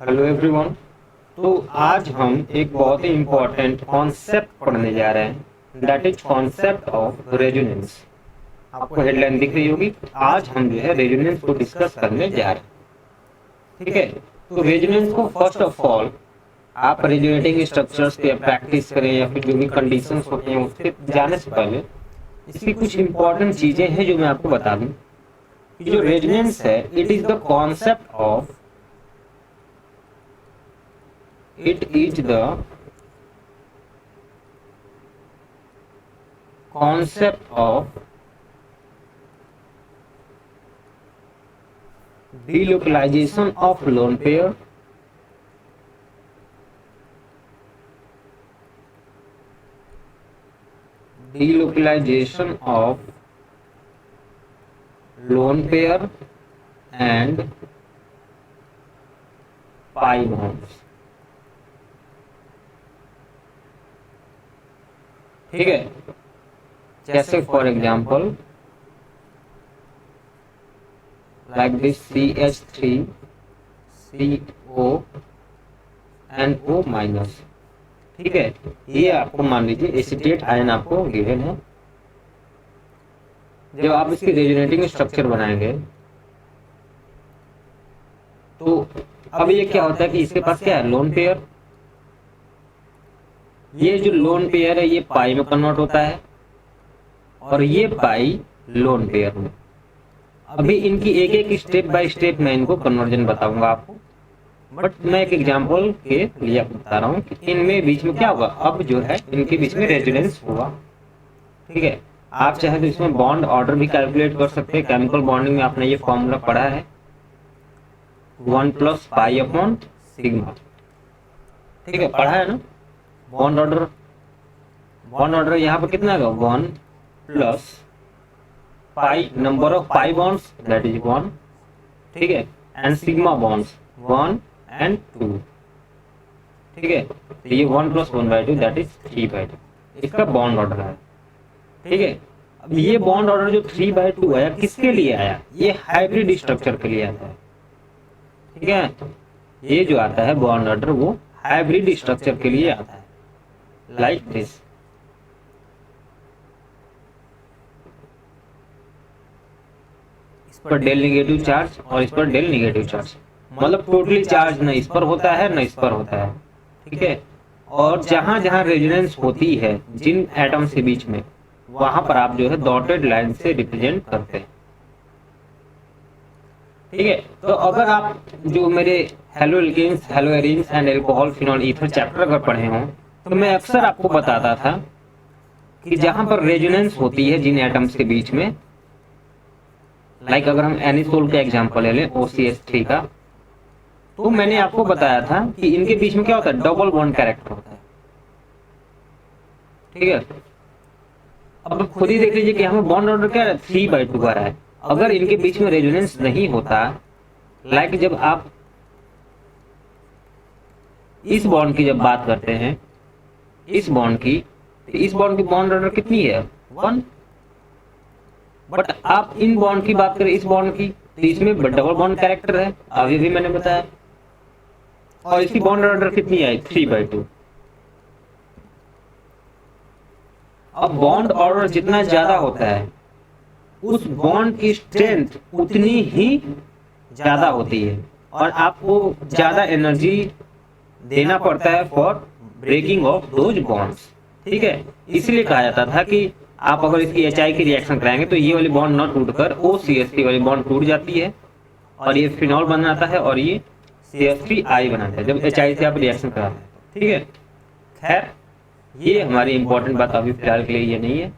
Hello everyone. तो आज हम एक बहुत ही इम्पोर्टेंट कॉन्सेप्ट पढ़ने जा रहे हैं, that is concept of resonance. आपको हेडलाइन दिख रही होगी। आज हम जो है रेजोनेंस को डिस्कस करने जा रहे हैं। ठीक है, तो रेजोनेंस को फर्स्ट ऑफ ऑल आप रेजोनेटिंग स्ट्रक्चर्स पे प्रैक्टिस करें या फिर जो भी कंडीशंस होती हैं उसके जाने से पहले इसकी कुछ इंपॉर्टेंट चीजें हैं जो मैं आपको बता दूं कि जो रेजोनेंस है it is the concept of it is the concept of delocalization of lone pair delocalization of lone pair and pi bonds। ठीक है, जैसे for example like this CH3 CO and O minus. ठीक है, ये आपको मान लीजिए एसीटेट आयन आपको गिवन है। जब आप इसकी रेजोनेटिंग स्ट्रक्चर बनाएंगे तो अब ये क्या होता है कि इसके पास क्या है, लोन पेयर। ये जो लोन पेयर है ये पाई में कन्वर्ट होता है और ये पाई लोन पेयर में। अभी इनकी एक एक स्टेप बाय स्टेप मैं इनको कन्वर्जन बताऊंगा आपको, बट मैं एक एग्जांपल के लिए आपको बता रहा हूँ कि इनमें बीच में क्या होगा। अब जो है इनके बीच में रेजोनेंस होगा। ठीक है, आप चाहे तो इसमें बॉन्ड ऑर्डर भी कैलकुलेट कर सकते हैं। केमिकल बॉन्डिंग में आपने ये फॉर्मूला पढ़ा है 1 + π/σ। ठीक है, पढ़ा है ना। बॉन्ड ऑर्डर यहाँ पर कितना होगा, 1 + pi number of pi bonds that is 1। ठीक है, एंड सिग्मा बॉन्ड्स 1 and 2। ठीक है, तो ये 1 + 1/2 दैट इज 3/2 इसका बॉन्ड ऑर्डर है। ठीक है, अब ये बॉन्ड ऑर्डर जो 3/2 आया किसके लिए आया, ये हाइब्रिड स्ट्रक्चर के लिए आता है। ठीक है, ये जो आता है बॉन्ड ऑर्डर वो हाइब्रिड स्ट्रक्चर के लिए आता है, लाइक दिस। इस पर डेल नेगेटिव चार्ज और इस पर डेल नेगेटिव चार्ज, मतलब टोटली चार्ज न इस पर होता है न इस पर होता है। ठीक है, और जहां जहां रेजोनेंस होती है जिन एटम्स के बीच में, वहां पर आप जो है डॉटेड लाइन से रिप्रेजेंट करते हैं। ठीक है, तो अगर आप जो मेरे haloalkanes, haloarenes and alcohol phenol ether chapter अगर पढ़े हों तो मैं अक्सर आपको बताता था कि जहां पर रेजोनेंस होती है जिन एटम्स के बीच में, लाइक अगर हम एनिसोल का एग्जांपल ले लें OCH3 का, तो मैंने आपको बताया था कि इनके बीच में क्या होता है, डबल बॉन्ड कैरेक्टर होता है। ठीक है, अब खुद ही देख लीजिए कि हमें बॉन्ड ऑर्डर क्या है, 3/2 आ रहा है। अगर इनके बीच में रेजोनेंस नहीं होता, लाइक जब आप इस बॉन्ड की जब बात करते हैं, इस बॉन्ड की, तो इस बॉन्ड की बॉन्ड ऑर्डर कितनी है, 1। बट आप इन बॉन्ड की बात करें, इस बॉन्ड की, तो इसमें डबल बॉन्ड कैरेक्टर है, अभी भी मैंने बताया, और इसकी बॉन्ड ऑर्डर कितनी आई, 3/2। अब बॉन्ड ऑर्डर जितना ज्यादा होता है उस बॉन्ड की स्ट्रेंथ उतनी ही ज्यादा होती है और आपको ज्यादा एनर्जी देना पड़ता है for breaking of those bonds. ठीक है, इसलिए कहा जाता था कि आप अगर इसकी HI की रिएक्शन कराएंगे तो ये वाली बॉन्ड न टूटकर OCH3 वाली बॉन्ड टूट जाती है और ये फिनॉल बनाता है और ये CH3I बनाता है जब HI से आप रिएक्शन कराते हैं। ठीक है, खैर ये हमारी इंपॉर्टेंट बात अभी फिलहाल के लिए ये नहीं है।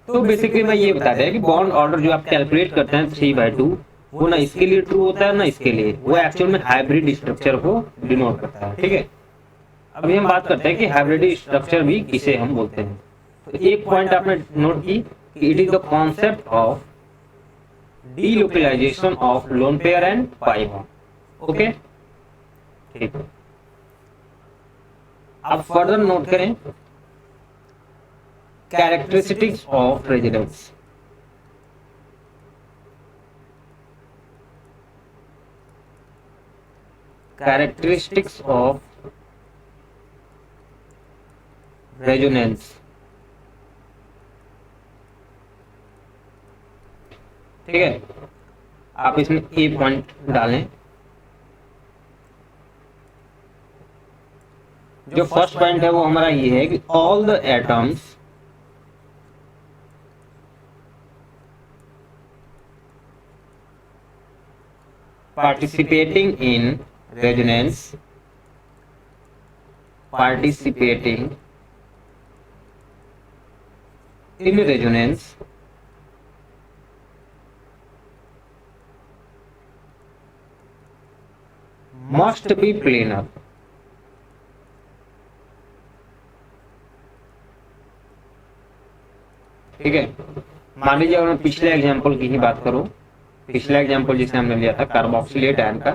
तो बेसिकली मैं ये बता रहा कि बॉन्ड ऑर्डर जो आप कैलकुलेट करते हैं 3/2, वो ना इसके लिए ट्रू होता है ना इसके लिए, वो एक्चुअल में हाइब्रिड स्ट्रक्चर को डिनोट करता है। ठीक है, अभी हम बात करते हैं कि हाइब्रिड स्ट्रक्चर भी किसे हम बोलते हैं। तो एक पॉइंट आपने नोट की कि it is the concept of delocalisation of lone pair and pi bond. Okay, ठीक है, अब फर्दर नोट करें characteristics of resonance. Characteristics of resonance. ठीक है, आप इसमें ए पॉइंट डालें। जो फर्स्ट पॉइंट है वो हमारा ये है कि all the atoms participating in resonance must be planar। ठीक है, मान लीजिए अगर मैं पिछले एग्जांपल की ही बात करूं, पिछला एग्जांपल जिसे हमने लिया था कार्बोक्सिलेट आयन का,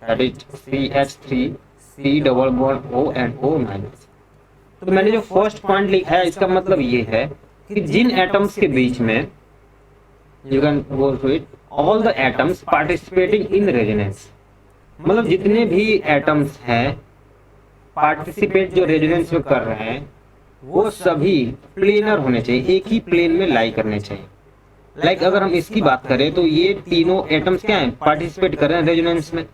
that is CH3C double bond O and O minus. तो मैंने जो फर्स्ट पॉइंट लिखा है इसका मतलब ये है कि जिन एटम्स के बीच में, you can go through it, all the atoms participating in resonance, मतलब जितने भी एटम्स हैं पार्टिसिपेट जो रेजोनेंस में कर रहे हैं वो सभी प्लेनर होने चाहिए, एक ही प्लेन में लाई करने चाहिए। लाइक अगर हम इसकी बात करें तो ये तीनों एटम्स क्या हैं, पार्टिसिपेट कर रहे हैं रेजोनेंस में,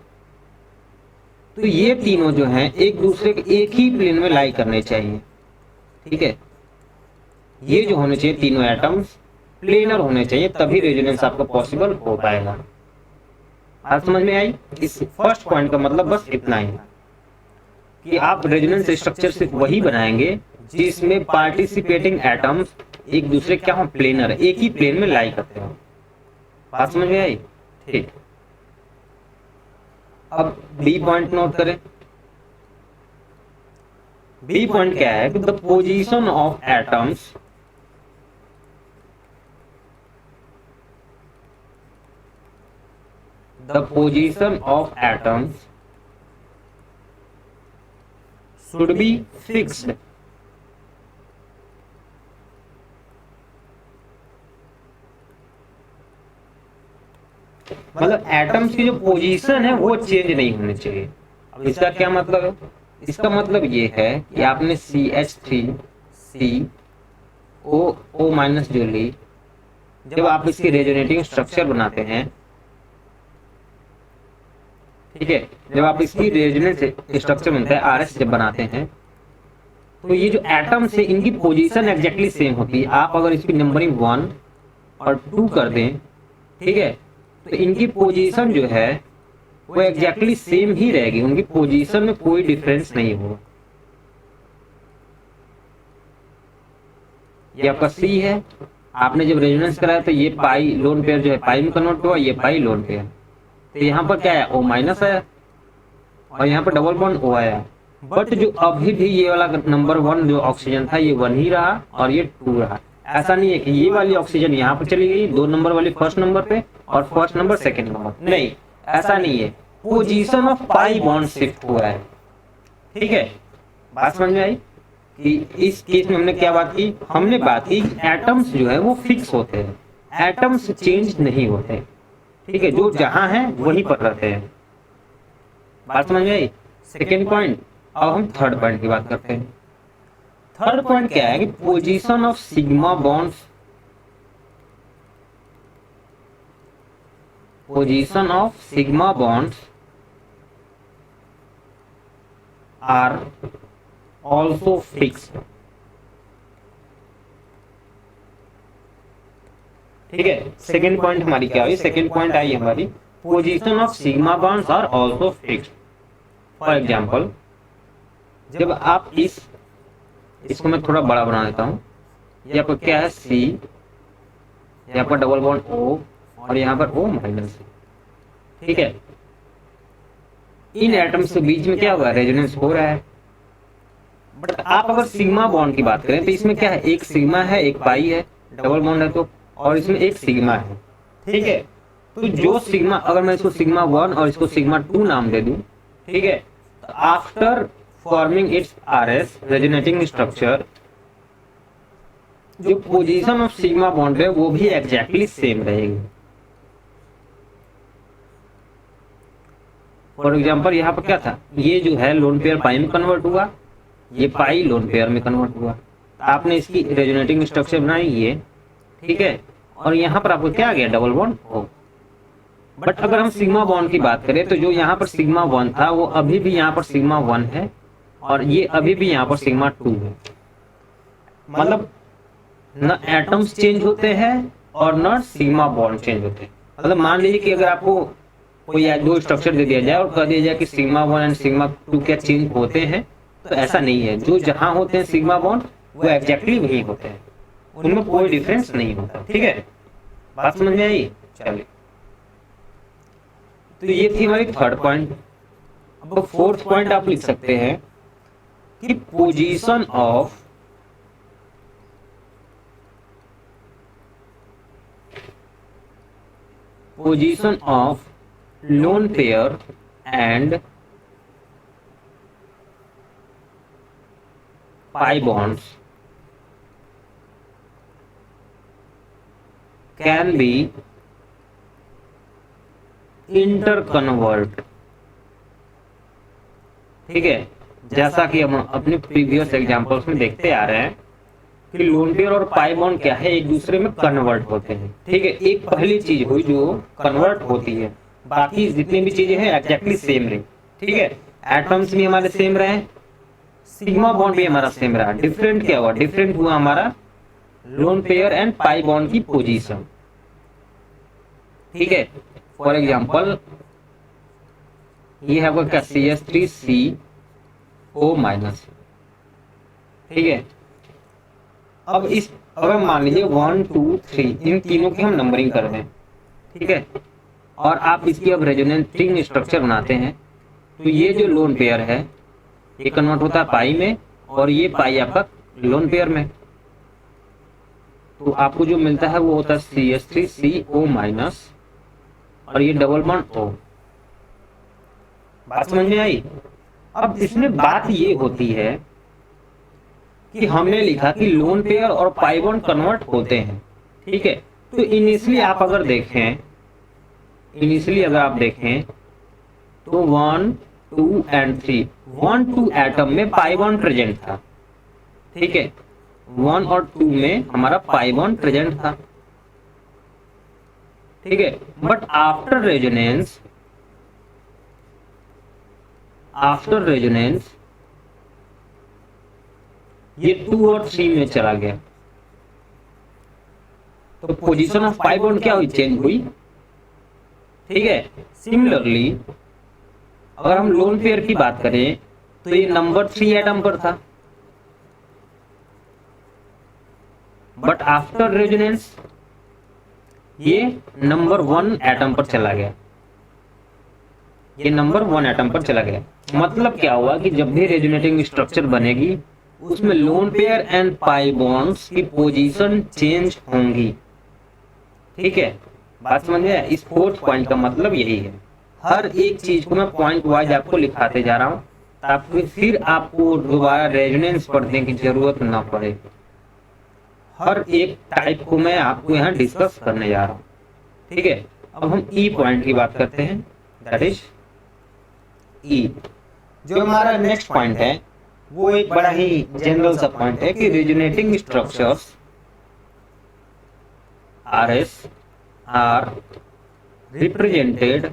तो ये तीनों जो हैं एक दूसरे के एक ही प्लेन में लाई करने चाहिए। ठीक है, ये जो होने चाहिए तीनों एटम्स प्लेनर होने चाहिए, तभी रेजोनेंस आपको पॉसिबल हो पाएगा। बात समझ में आई? इस फर्स्ट पॉइंट का मतलब बस इतना ही कि आप रेजोनेंस स्ट्रक्चर सिर्फ वही बनाएंगे जिसमें पार्टिसिपेटिंग एटम्स एक दूसरे क्या हो, प्लेनर, एक ही प्लेन में लाई करते हो। बात समझ में आई? ठीक, अब बी पॉइंट नोट करें। बी पॉइंट क्या है कि the position of atoms should be fixed। मतलब एटम्स की जो पोजीशन है वो चेंज नहीं होनी चाहिए। अब इसका क्या मतलब है? इसका मतलब ये है कि आपने CH3COO माइनस जो ली, जब आप इसकी रेजोनेटिंग स्ट्रक्चर बनाते हैं, ठीक है, जब आप इसकी रेजोनेंस स्ट्रक्चर बनता है RS जब बनाते हैं, तो ये जो एटम्स है इनकी पोजीशन एग्जैक्टली सेम होती है। आप अगर इसकी नंबरिंग 1 और 2 कर दें, ठीक है, तो इनकी पोजीशन जो है वो एग्जैक्टली सेम ही रहेगी, उनकी पोजीशन में कोई डिफरेंस नहीं होगा। ये आपका C है, आपने जब रेजोनेंस कराया तो ये पाई लोन पेयर जो है पाई में कन्वर्ट हुआ, ये पाई लोन पेयर, तो यहाँ पर क्या है O माइनस आया और यहाँ पर डबल बॉन्ड O आया। बट जो अभी भी ये वाला नंबर 1 जो ऑक्सीजन था ये 1 ही रहा और ये 2 रहा। ऐसा नहीं है कि ये वाली ऑक्सीजन यहाँ पर चली गई 2 नंबर वाली फर्स्ट नंबर पे और फर्स्ट नंबर सेकंड नंबर, नहीं, ऐसा नहीं है। Position of pi bond shift हुआ है। ठीक है, बात समझ में आई कि इस केस में हमने क्या बात की? हमने बात की एटम्स जो है वो फिक्स होते हैं, एटम्स चेंज नहीं होते। ठीक है, जो जहां है वहीं पर रहते हैं। बात समझ में आई? Second point. अब हम थर्ड पॉइंट की बात करते हैं। थर्ड पॉइंट क्या है कि position of sigma bonds, position of sigma bonds are also fixed. ठीक है, सेकेंड पॉइंट हमारी क्या हुई? सेकेंड पॉइंट आई हमारी position of sigma bonds are also fixed. For example, जब आप इसको मैं थोड़ा बड़ा बना देता हूं, यहाँ पर क्या है C, यहाँ पर डबल बॉन्ड O और यहाँ पर O माइनस। ठीक है, इन एटम्स के बीच में क्या होगा? रेजोनेंस हो रहा है। बट आप अगर सिग्मा बॉन्ड की बात करें तो इसमें क्या है? एक सिग्मा है, एक पाई है, डबल बॉन्ड है तो, और इसमें एक सिग्मा है। ठीक है, तो जो सिग्मा, अगर मैं इसको सिग्मा 1 और इसको सिग्मा 2 नाम दे दूं, ठीक है, तो after forming it's RS resonating structure, जो पोजीशन ऑफ सिग्मा बॉन्ड है वो भी एग्जैक्टली सेम रहेगी। फॉर एग्जांपल यहाँ पर क्या था, ये जो है लोन पेयर पाई में कन्वर्ट हुआ, ये पाई लोन पेयर में कन्वर्ट हुआ, आपने इसकी रेजोनेटिंग स्ट्रक्चर बनाई ये, ठीक है, और यहाँ पर आपको क्या आ गया, डबल बॉन्ड O। बट अगर हम सिग्मा बॉन्ड की बात करें तो जो यहाँ पर सिग्मा 1 था वो अभी भी यहाँ पर सिग्मा 1 है, और ये अभी भी यहाँ पर सिग्मा 2 है। मतलब न एटम्स चेंज होते हैं और न सिग्मा बॉन्ड चेंज होते हैं। मतलब मान लीजिए कि अगर आपको कोई दो स्ट्रक्चर दे दिया जाए और कह दिया जाए कि सिग्मा 1 एंड सिग्मा 2 क्या चेंज होते हैं, तो ऐसा नहीं है। जो जहां होते हैं सिग्मा बॉन्ड वो एग्जैक्टली वही होते हैं, उनमें कोई डिफरेंस नहीं होता। ठीक है, बात समझ में आई? चलिए, तो ये थी हमारी थर्ड पॉइंट। अब फोर्थ पॉइंट आप लिख सकते हैं कि position of lone pair and pi bonds can be interconvert. ठीक है, जैसा कि हम अपने प्रीवियस एग्जांपल्स में देखते आ रहे हैं कि लोन पेयर और पाई बॉन्ड क्या है, एक दूसरे में कन्वर्ट होते हैं। ठीक है, एक पहली चीज हुई जो कन्वर्ट होती है, बाकी जितनी भी चीजें हैं एग्जैक्टली सेम रही। ठीक है, एटम्स भी हमारे सेम रहे, सिग्मा बॉन्ड भी हमारा सेम रहा। डिफरेंट क्या हुआ? डिफरेंट हुआ हमारा loan pair and pi bond की पोजीशन। ठीक है, फॉर एग्जाम्पल ये है आपका क्या, CH3CO माइनस। ठीक है, अब इस अगर मान लीजिए 1 2 3 इन तीनों की हम नंबरिंग कर दें, ठीक है, और आप इसकी अब रेजोनेटिंग स्ट्रक्चर बनाते हैं, तो ये जो लोन पेयर है ये कन्वर्ट होता है पाई में, और ये पाई आपका लोन पेयर में, तो आपको जो मिलता है वो होता है CH3CO माइनस, और ये डबल बॉन्ड O। बात समझ में आई? अब इसमें बात ये होती है कि हमने लिखा कि लोन पेयर और पाई बॉन्ड कन्वर्ट होते हैं। ठीक है, तो इनिशियली अगर आप देखें तो 1 2 एंड 3 1 2 एटम में पाई बॉन्ड प्रेजेंट था। ठीक है, 1 और 2 में हमारा पाई बॉन्ड प्रेजेंट था। ठीक है, बट आफ्टर रेजोनेंस ये 2 और 3 में चला गया, तो पोजीशन ऑफ पाई बॉन्ड क्या हुई? चेंज हुई। ठीक है, सिमिलरली अगर हम लोन पेयर की बात करें तो ये नंबर 3 एटम पर था, बट आफ्टर रेजोनेंस ये नंबर 1 एटम पर चला गया। ये नंबर 1 एटम पर चला गया। मतलब क्या हुआ कि जब भी रेजोनेटिंग स्ट्रक्चर बनेगी उसमें loan pair and pi bonds की पोजीशन चेंज होंगी। ठीक है, बात समझ में? इस फोर्थ पॉइंट का मतलब यही है। हर एक चीज को मैं पॉइंट वाइज आपको लिखाते जा रहा हूं ताकि फिर आपको दोबारा रेजोनेंस पढ़ने की जरूरत ना पड़े। हर एक टाइप को मैं आपको यहाँ डिस्कस करने जा रहा हूँ। ठीक है, अब हम ई पॉइंट की बात करते हैं, दैट इज ई। जो हमारा नेक्स्ट पॉइंट है वो एक बड़ा ही जनरल सा पॉइंट है कि resonating structures RS are represented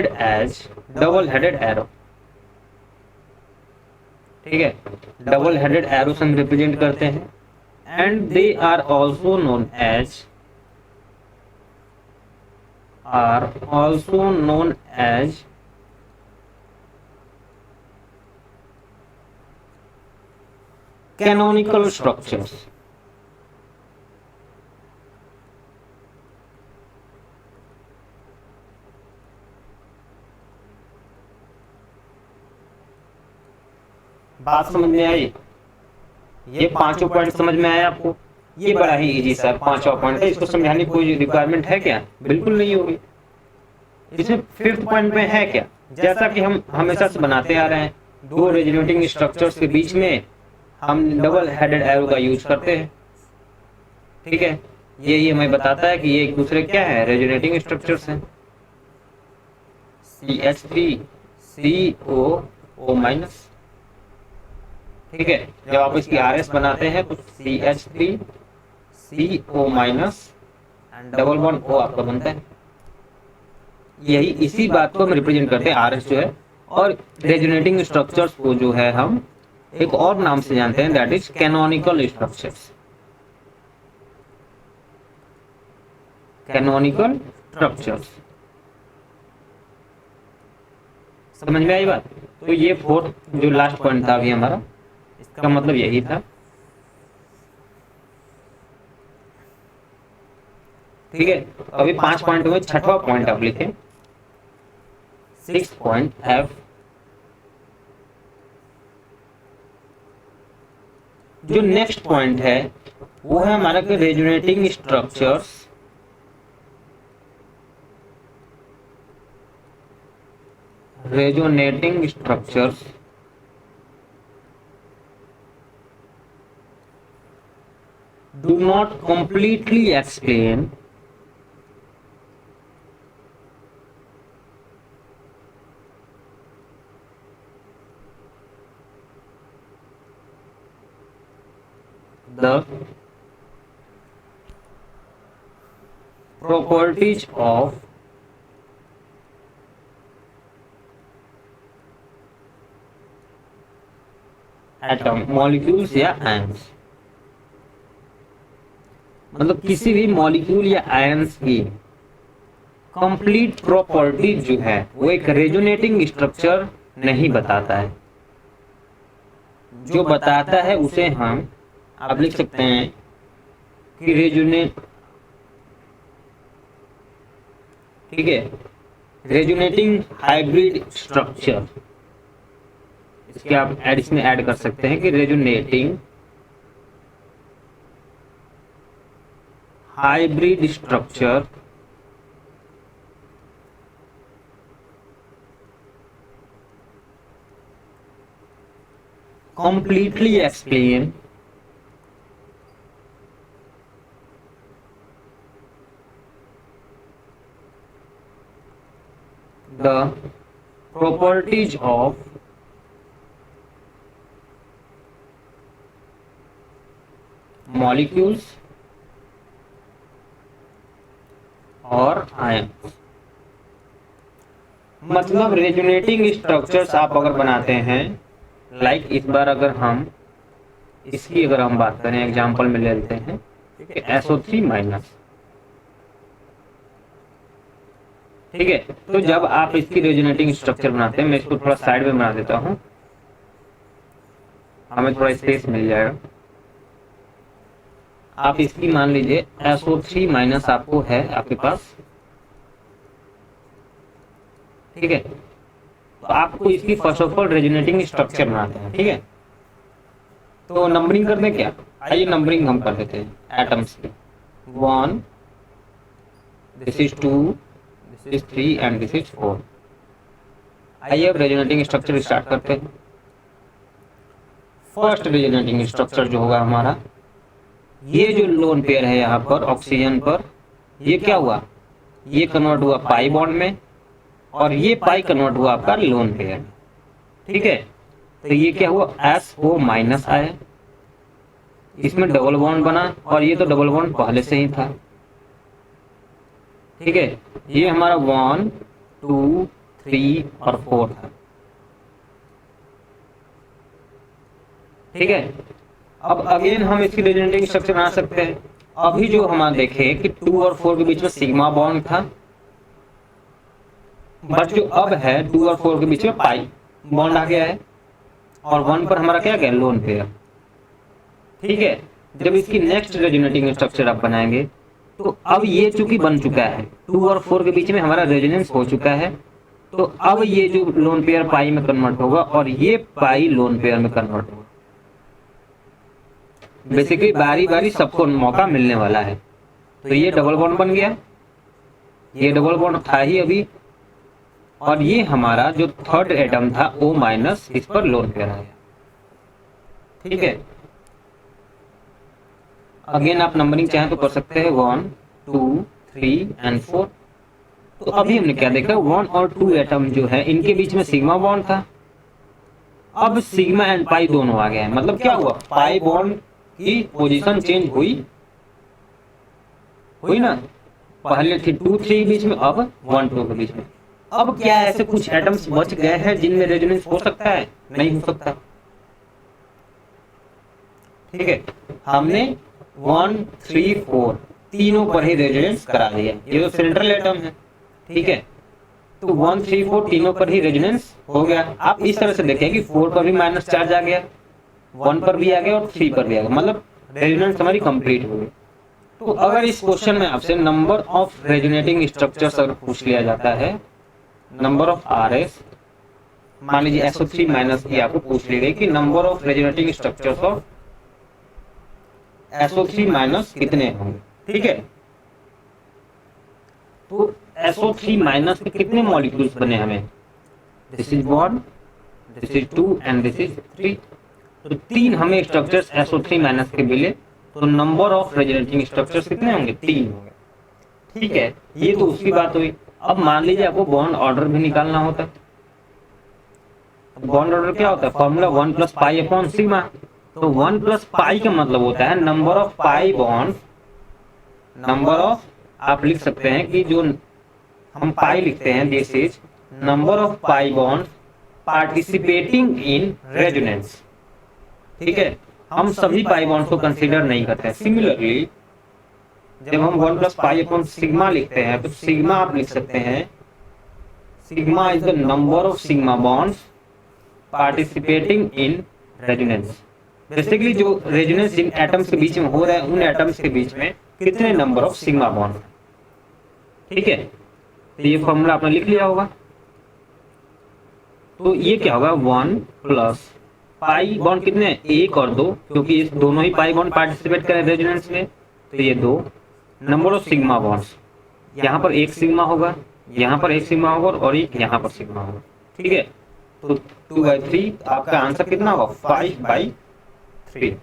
as double headed arrow. ठीक है, डबल हेडेड एरो से हम रिप्रेजेंट करते हैं, and they are also known as canonical structures. बात समझ में आई? ये पांचों पॉइंट समझ में आया आपको? ये बड़ा ही इजी सर, पांचवा पॉइंट है, इसको समझाने की कोई रिक्वायरमेंट है क्या? बिल्कुल नहीं होगी। इसमें फिफ्थ पॉइंट में है क्या, जैसा कि हम हमेशा से बनाते आ रहे हैं, दो रेजोनेटिंग स्ट्रक्चर्स के बीच में हम डबल हेडेड एरो का यूज करते हैं। ठीक है, यही हमें बताता है कि ये एक दूसरे क्या है, रेजोनेटिंग स्ट्रक्चर्स हैं। CH3COO-। ठीक है, जब आप इसकी RS बनाते हैं तो CH3CO- डबल बॉन्ड O आपका बनता है। यही इसी बात को हम रिप्रेजेंट करते हैं, RS जो है। और रेजोनेटिंग स्ट्रक्चर्स को जो है हम एक और नाम से जानते हैं, that is canonical structures. Canonical structures, समझ में आई बात? तो ये फोर्थ जो लास्ट पॉइंट था अभी हमारा, इसका मतलब यही था। ठीक है, अभी 5 पॉइंट में छठवां पॉइंट आप लिखें, 6 पॉइंट F। जो नेक्स्ट पॉइंट है वो है हमारा कि resonating structures do not completely explain the properties of atom, molecules या आयंस। मतलब किसी भी मॉलिक्यूल या आयंस की कंप्लीट प्रॉपर्टी जो है वो एक रेजोनेटिंग स्ट्रक्चर नहीं बताता है। जो बताता है उसे हम आप लिख सकते हैं कि रेजोनेट, ठीक है, रेजोनेटिंग हाइब्रिड स्ट्रक्चर। इसके आप इसमें ऐड कर सकते हैं कि resonating hybrid structure completely explain the properties of molecules और आयंस। मतलब रेजोनेटिंग स्ट्रक्चर्स आप अगर बनाते हैं, लाइक इस बार अगर हम इसकी अगर हम बात करें, एग्जांपल में ले लेते हैं, ठीक है, SO3-। ठीक है, तो जब आप इसकी रेजोनेटिंग स्ट्रक्चर बनाते हैं, मैं इसको थोड़ा साइड में बना देता हूं, हमें थोड़ा स्पेस मिल जाएगा। आप इसकी मान लीजिए SO3- आपको है आपके पास, ठीक है, तो आपको इसकी first of all resonating structure बनाते हैं। ठीक है, तो नंबरिंग करते हैं क्या, आइए नंबरिंग हम कर देते हैं एटम्स की। 1, this is 2, this is 3 and this is 4। आइए अब रेजोनेटिंग स्ट्रक्चर स्टार्ट करते हैं। फर्स्ट रेजोनेटिंग स्ट्रक्चर जो होगा हमारा, ये जो लोन पेयर है यहाँ पर ऑक्सीजन पर, ये क्या हुआ, ये कन्वर्ट हुआ पाई बॉन्ड में, और ये पाई कन्वर्ट हुआ आपका लोन पेयर। ठीक है, तो ये क्या हुआ, SO- आया, इसमें डबल बॉन्ड बना, और ये तो डबल बॉन्ड पहले से ही था। ठीक है, ये हमारा 1, 2, 3 और 4 था। ठीक है, अब अगेन हम इसकी रेजोनेटिंग स्ट्रक्चर बना सकते हैं। अभी जो हम देखें कि 2 और 4 के बीच में सिग्मा बॉन्ड था, बट जो अब है 2 और 4 के बीच में पाई बॉन्ड आ गया है, और 1 पर हमारा क्या गया, लोन पेयर। ठीक है, जब इसकी नेक्स्ट रेजोनेटिंग स्ट्रक्चर आप बनाएंगे, तो अब ये चूंकि बन चुका है, 2 और 4 के बीच में हमारा रेजोनेंस हो चुका है, तो अब ये जो लोन पेयर पाई में कन्वर्ट होगा, और ये पाई लोन पेयर में कन्वर्ट होगा। बेसिकली बारी बारी सबको मौका मिलने वाला है। तो ये डबल बॉन्ड बन गया, ये डबल बॉन्ड था ही अभी, और ये हमारा जो थर्ड एटम था O माइनस इस पर लोड कराया। ठीक है, अगेन आप नंबरिंग चाहें तो कर सकते हैं 1 2 3 एंड 4। तो अभी हमने क्या देखा, 1 और 2 एटम जो है इनके बीच में सिग्मा बॉन्ड था। अब सिग्मा एंड पाई दोनों आ गए हैं, मतलब क्या हुआ, पाई बॉन्ड की पोजीशन चेंज हुई हुई ना। पहले थी 2 3 के बीच में, अब 1 2 के बीच में। अब क्या ऐसे कुछ एटम्स बच गए हैं जिनमें रेजोनेंस हो सकता है? नहीं हो सकता। ठीक है, हमने 1 3 4 तीनों पर ही रेजोनेंस करा दिया। ये तो सेंट्रल एटम है। ठीक है, तो 1 3 4 तीनों पर ही रेजोनेंस हो गया। आप इस तरह से देखें कि 4 पर भी माइनस चार्ज आ गया, 1 पर भी आ गया और 3 पर भी आ गया, मतलब रेजोनेंस हमारी कंप्लीट हो गई। तो अगर इस क्वेश्चन में आपसे नंबर ऑफ रेजोनेटिंग स्ट्रक्चर्स अगर पूछ लिया जाता है, नंबर ऑफ RS, मान लीजिए SO3 माइनस की आपको पूछ ली गई कि number of resonating structures of SO3 minus कितने होंगे। ठीक है, तो SO3 माइनस के कितने मॉलिक्यूल्स बने हमें, this is 1 this is 2 and this is 3। तो 3 हमें स्ट्रक्चर्स SO3 माइनस के मिले, तो नंबर ऑफ रेजोनेटिंग स्ट्रक्चर्स कितने होंगे, 3 होंगे। ठीक है, ये तो उसकी बात हुई। अब मान लीजिए आपको बॉन्ड ऑर्डर भी निकालना होता है। बॉन्ड ऑर्डर क्या होता है, formula 1 plus pi upon sigma. तो 1 प्लस पाई का मतलब होता है number of pi bond, number of, आप लिख सकते हैं कि जो हम पाई लिखते हैं, this is number of pi bond participating in resonance. ठीक है, हम सभी पाई बॉन्ड को कंसीडर नहीं करते हैं। सिमिलरली जब हम 1 प्लस पाई अपॉन सिग्मा लिखते हैं, तो सिग्मा आप लिख सकते हैं, sigma is the number of sigma bonds participating in resonance. Basically जो रेजोनेंस जिन एटम्स के बीच में हो रहा है, उन एटम्स के बीच में कितने नंबर ऑफ सिग्मा बॉन्ड। ठीक है, तो ये फॉर्मूला आपने लिख लिया होगा। तो ये क्या होगा, 1 प्लस पाई बॉन्ड कितने हैं, 1 और 2, क्योंकि इस दोनों ही पाई बॉन्ड पार्टिसिपेट करें रेजोनेंस में, तो ये 2 नंबर ऑफ सिग्मा बॉन्ड्स। यहाँ पर एक सिग्मा होगा, यहाँ पर एक सिग्मा होगा और एक यहाँ पर सिग्मा होगा। ठीक है, तो 2/3 आपका आंसर कितना होगा, 5/3।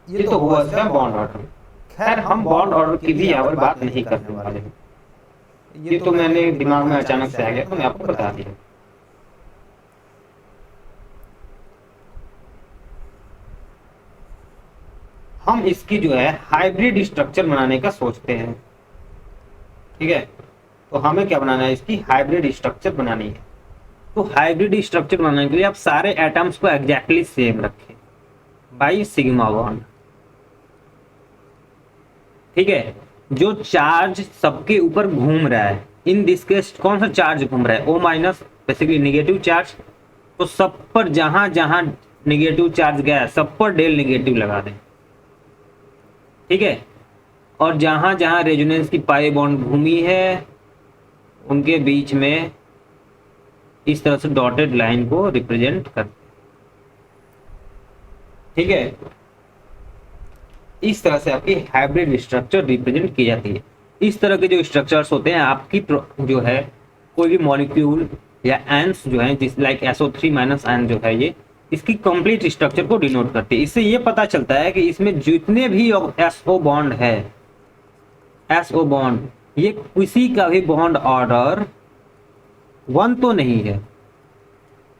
ये तो हुआ था बॉन्ड ऑर्डर। खैर हम बॉन्ड ऑर्डर की भी यहाँ पर बात नहीं करने वाले, ये तो मैंने दिमाग में अचानक से आ गया तो मैं आपको बता दिया। हम इसकी जो है हाइब्रिड स्ट्रक्चर बनाने का सोचते हैं। ठीक है, तो हमें क्या बनाना है, इसकी हाइब्रिड स्ट्रक्चर बनानी है। तो हाइब्रिड स्ट्रक्चर बनाने के लिए आप सारे एटम्स को एग्जैक्टली सेम रखें बाई सिग्मा बॉन्ड। ठीक है, जो चार्ज सबके ऊपर घूम रहा है, इन दिस केस कौन सा चार्ज घूम रहा है, O minus, basically negative charge. तो सब पर जहां जहां निगेटिव चार्ज गया है, सब पर डेल निगेटिव लगा दें। ठीक है, और जहां जहां रेजोनेंस की पाई बॉन्ड घूमी है, उनके बीच में इस तरह से डॉटेड लाइन को रिप्रेजेंट कर। ठीक है, इस तरह से आपकी हाइब्रिड स्ट्रक्चर रिप्रेजेंट की जाती है। इस तरह के जो स्ट्रक्चर्स होते हैं, आपकी जो है कोई भी मॉलिक्यूल या एन्स जो है, जिस लाइक SO3 माइनस एन जो है, ये इसकी कंप्लीट स्ट्रक्चर को डिनोट करती है। इससे ये पता चलता है कि इसमें जितने भी SO बॉन्ड है, SO बॉन्ड, ये किसी का भी बॉन्ड ऑर्डर 1 तो नहीं है।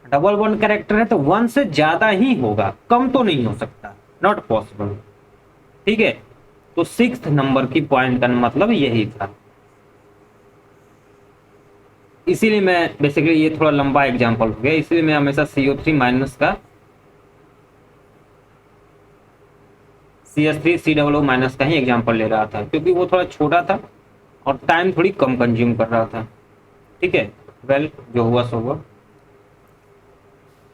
डबल बॉन्ड कैरेक्टर है तो 1 से ज्यादा ही होगा, कम तो नहीं हो सकता, नॉट पॉसिबल। ठीक है, तो 6th नंबर की पॉइंट का मतलब यही था। इसीलिए मैं बेसिकली, ये थोड़ा लंबा एग्जांपल हो गया, इसलिए मैं हमेशा CO3 माइनस का CS3 COO माइनस का ही एग्जांपल ले रहा था, क्योंकि वो थोड़ा छोटा था और टाइम थोड़ी कम कंज्यूम कर रहा था। ठीक है, वेल जो हुआ सो हुआ।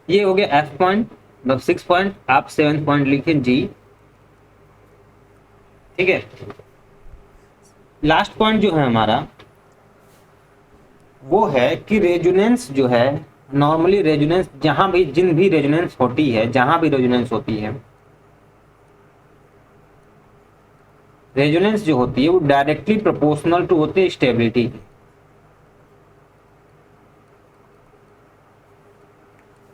ये हो गया F पॉइंट, मतलब 6 पॉइंट। आप 7th पॉइंट लिखें G। ठीक है, लास्ट पॉइंट जो है हमारा वो है कि रेजोनेंस जो है, नॉर्मली रेजोनेंस जहां भी, जिन भी रेजोनेंस होती है, जहां भी रेजोनेंस होती है, रेजोनेंस जो होती है वो डायरेक्टली प्रोपोर्शनल टू होती है स्टेबिलिटी की।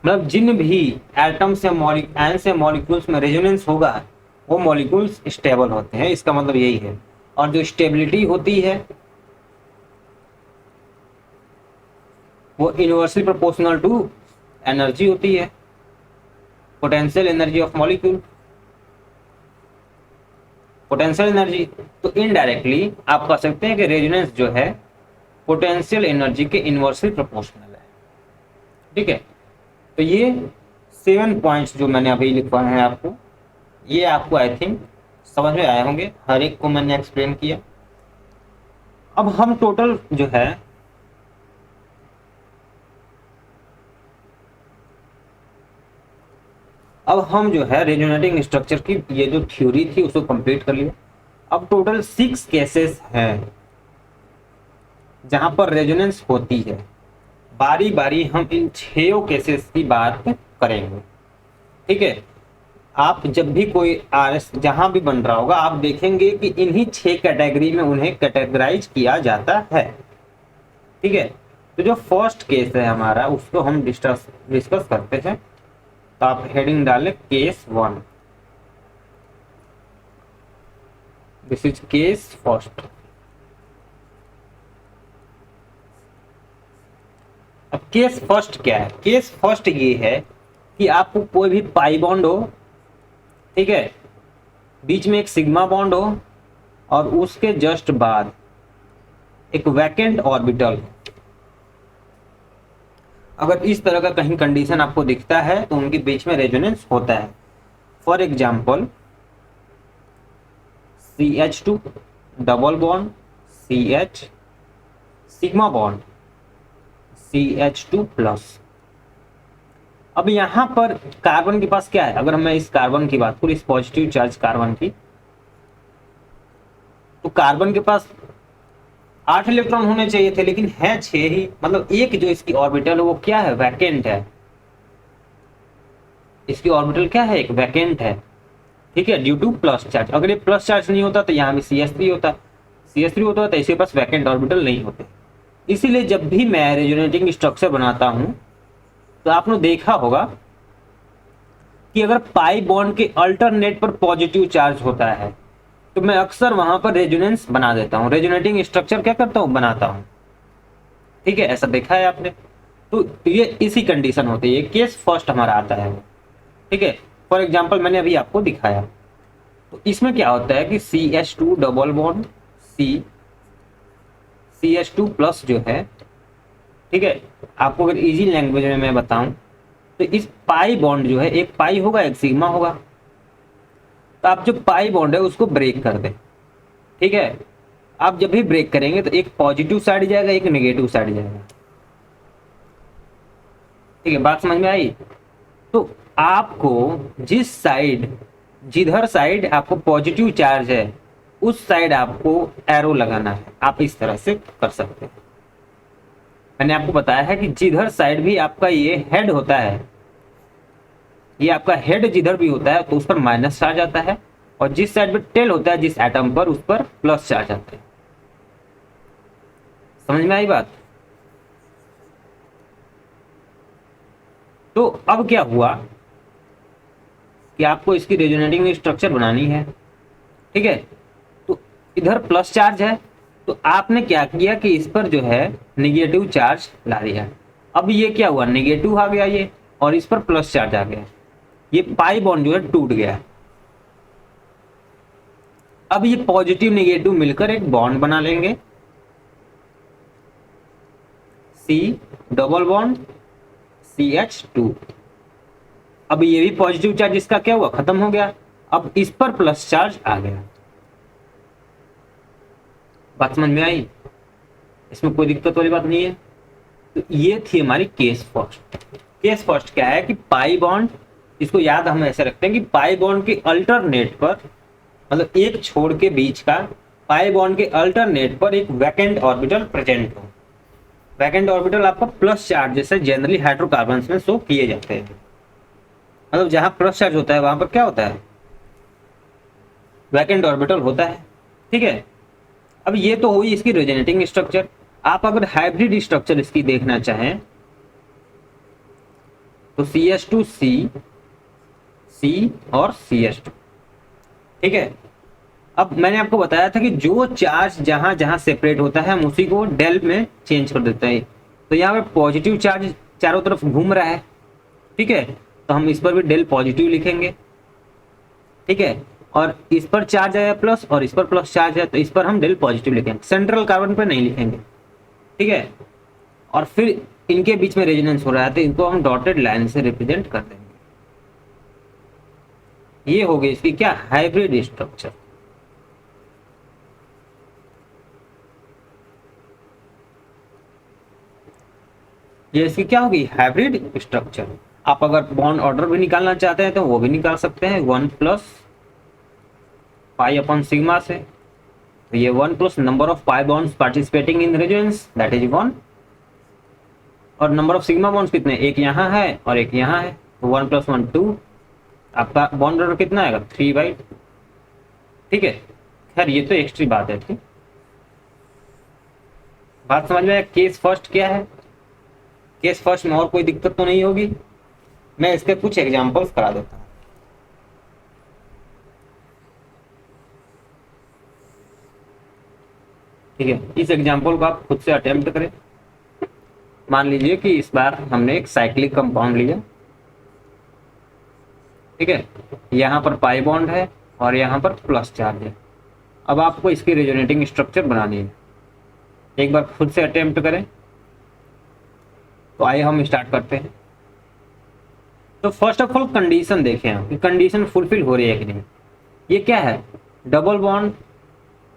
मतलब जिन भी एटम्स या आयंस या मॉलिक्यूल्स में रेजोनेंस होगा वो मॉलिक्यूल्स स्टेबल होते हैं, इसका मतलब यही है। और जो स्टेबिलिटी होती है वो इनवर्सली प्रोपोर्शनल टू एनर्जी होती है, potential energy of molecule, potential energy. तो इनडायरेक्टली आप कह सकते हैं कि रेजोनेंस जो है पोटेंशियल एनर्जी के इनवर्सली प्रोपोर्शनल है। ठीक है, तो ये 7 पॉइंट्स जो मैंने अभी लिखवाए हैं आपको, ये आपको आई थिंक समझ में आए होंगे, हर एक को मैंने एक्सप्लेन किया। अब हम टोटल जो है रेजोनेटिंग स्ट्रक्चर की ये जो थ्योरी थी उसको कंप्लीट कर लिया। अब टोटल 6 केसेस हैं जहां पर रेजोनेंस होती है। बारी बारी हम इन 6 केसेस की बात करेंगे। ठीक है, आप जब भी कोई आरएस जहां भी बन रहा होगा आप देखेंगे कि इन्हीं 6 कैटेगरी में उन्हें कैटेगराइज किया जाता है। ठीक है, तो जो फर्स्ट केस है हमारा उसको हम डिस्कस करते हैं। तो आप हेडिंग डालें case 1, this is case first. अब केस फर्स्ट क्या है? केस फर्स्ट ये है कि आपको कोई भी पाई बॉन्ड हो, ठीक है, बीच में एक सिग्मा बॉन्ड हो और उसके जस्ट बाद एक वैकेंट ऑर्बिटल। अगर इस तरह का कहीं कंडीशन आपको दिखता है तो उनके बीच में रेजोनेंस होता है। For example CH2 double bond CH, sigma bond CH2 plus. अब यहां पर कार्बन के पास क्या है? अगर मैं इस कार्बन की बात करूं, इस पॉजिटिव चार्ज कार्बन की, तो कार्बन के पास 8 इलेक्ट्रॉन होने चाहिए थे लेकिन है 6 ही। मतलब एक जो इसकी ऑर्बिटल है वो क्या है? वैकेंट है। इसकी ऑर्बिटल क्या है? एक वैकेंट है। ठीक है, ड्यू टू प्लस चार्ज। अगर ये प्लस चार्ज नहीं होता तो यहाँ भी CH3 होता, CH3 होता तो इसके पास वैकेंट ऑर्बिटल नहीं होते। इसीलिए जब भी मैं रेजोनेटिंग स्ट्रक्चर बनाता हूं तो आपने देखा होगा कि अगर पाई बॉन्ड के अल्टरनेट पर पॉजिटिव चार्ज होता है तो मैं अक्सर वहां पर रेजोनेंस बना देता हूं, रेजोनेटिंग स्ट्रक्चर क्या करता हूं? बनाता हूं। ठीक है, ऐसा देखा है आपने? तो ये इसी कंडीशन होती है, केस फर्स्ट हमारा आता है। ठीक है, फॉर एग्जांपल मैंने अभी आपको दिखाया। तो इसमें क्या होता है कि CH2 double bond CH2 plus जो है, ठीक है, आपको अगर इजी लैंग्वेज में मैं बताऊं तो इस पाई बॉन्ड जो है, एक पाई होगा एक सिग्मा होगा। तो आप जो पाई बॉन्ड है उसको ब्रेक कर दें। ठीक है, आप जब भी ब्रेक करेंगे तो एक पॉजिटिव साइड जाएगा, एक नेगेटिव साइड जाएगा। ठीक है, बात समझ में आई? तो आपको जिधर साइड आपको पॉजिटिव चार्ज है उस साइड आपको एरो लगाना है। आप इस तरह से कर सकते हैं। मैंने आपको बताया है कि जिधर साइड भी आपका ये हेड होता है, ये आपका हेड जिधर भी होता है तो उस पर माइनस चार्ज आता है, और जिस साइड पे टेल होता है जिस एटम पर, उस पर प्लस चार्ज आता है। समझ में आई बात? तो अब क्या हुआ कि आपको इसकी रेजोनेटिंग स्ट्रक्चर बनानी है। ठीक है, तो इधर प्लस चार्ज है तो आपने क्या किया कि इस पर जो है निगेटिव चार्ज ला दिया। अब ये क्या हुआ? निगेटिव आ गया ये, और इस पर प्लस चार्ज आ गया। ये पाई बॉन्ड जो है टूट गया। अब ये पॉजिटिव निगेटिव मिलकर एक बॉन्ड बना लेंगे, C डबल बॉन्ड CH2। अब ये भी पॉजिटिव चार्ज इसका क्या हुआ? खत्म हो गया। अब इस पर प्लस चार्ज आ गया। बात समझ में आई? इसमें कोई दिक्कत वाली बात नहीं है। तो ये थी हमारी केस फर्स्ट। केस फर्स्ट क्या है कि पाई बॉन्ड, इसको याद हम ऐसे रखते हैं कि पाई बॉन्ड के अल्टरनेट पर, मतलब एक छोड़ के बीच का पाई बॉन्ड के अल्टरनेट पर एक वैकेंट ऑर्बिटल प्रेजेंट हो। वैकेंट ऑर्बिटल आपका प्लस चार्ज जैसे जनरली हाइड्रोकार्बन्स में शो किए जाते हैं। मतलब जहां प्लस चार्ज होता है वहां पर क्या होता है? वैकेंट ऑर्बिटल होता है। ठीक है, अब ये तो हुई इसकी रेजोनेटिंग स्ट्रक्चर। आप अगर हाइब्रिड स्ट्रक्चर इसकी देखना चाहें तो CH2 C, C और CH2। ठीक है, अब मैंने आपको बताया था कि जो चार्ज जहां जहां सेपरेट होता है हम उसी को डेल में चेंज कर देते हैं। तो यहाँ पे पॉजिटिव चार्ज चारों तरफ घूम रहा है, ठीक है, तो हम इस पर भी डेल पॉजिटिव लिखेंगे। ठीक है, और इस पर चार्ज आया प्लस और इस पर प्लस चार्ज है, तो इस पर हम डेल पॉजिटिव लिखेंगे, सेंट्रल कार्बन पर नहीं लिखेंगे। ठीक है, और फिर इनके बीच में रेजोनेंस हो रहा है तो इनको हम डॉटेड लाइन से रिप्रेजेंट कर देंगे। ये हो गई इसकी क्या, हाइब्रिड स्ट्रक्चर। ये इसकी क्या होगी, हाइब्रिड स्ट्रक्चर। आप अगर बॉन्ड ऑर्डर भी निकालना चाहते हैं तो वो भी निकाल सकते हैं, 1 प्लस पाई अपॉन सिग्मा से। तो ये 1 plus number of pi bonds participating in resonance, that is 1। और नंबर ऑफ सिग्मा बॉन्ड्स कितने, एक यहाँ है और एक यहाँ है, तो 1 प्लस 1 2। आपका बॉन्ड ऑर्डर कितना आएगा, 3/2। ठीक है, खैर ये तो एक्स्ट्री बात है। ठीक, बात समझ में आया। केस फर्स्ट क्या है, केस फर्स्ट में और कोई दिक्कत तो नहीं होगी। मैं इसके कुछ एग्जांपल्स करा देता हूँ। ठीक है, इस एग्जांपल को आप खुद से अटेम्प्ट करें। मान लीजिए कि इस बार हमने एक साइक्लिक कंपाउंड लिया। ठीक है, यहाँ पर पाई बॉन्ड है और यहाँ पर प्लस चार्ज है। अब आपको इसकी रेजोनेटिंग स्ट्रक्चर बनानी है। एक बार खुद से अटेम्प्ट करें। तो आइए हम स्टार्ट करते हैं। तो फर्स्ट ऑफ ऑल कंडीशन देखें हम कि कंडीशन फुलफिल हो रही है कि नहीं। ये क्या है, डबल बॉन्ड,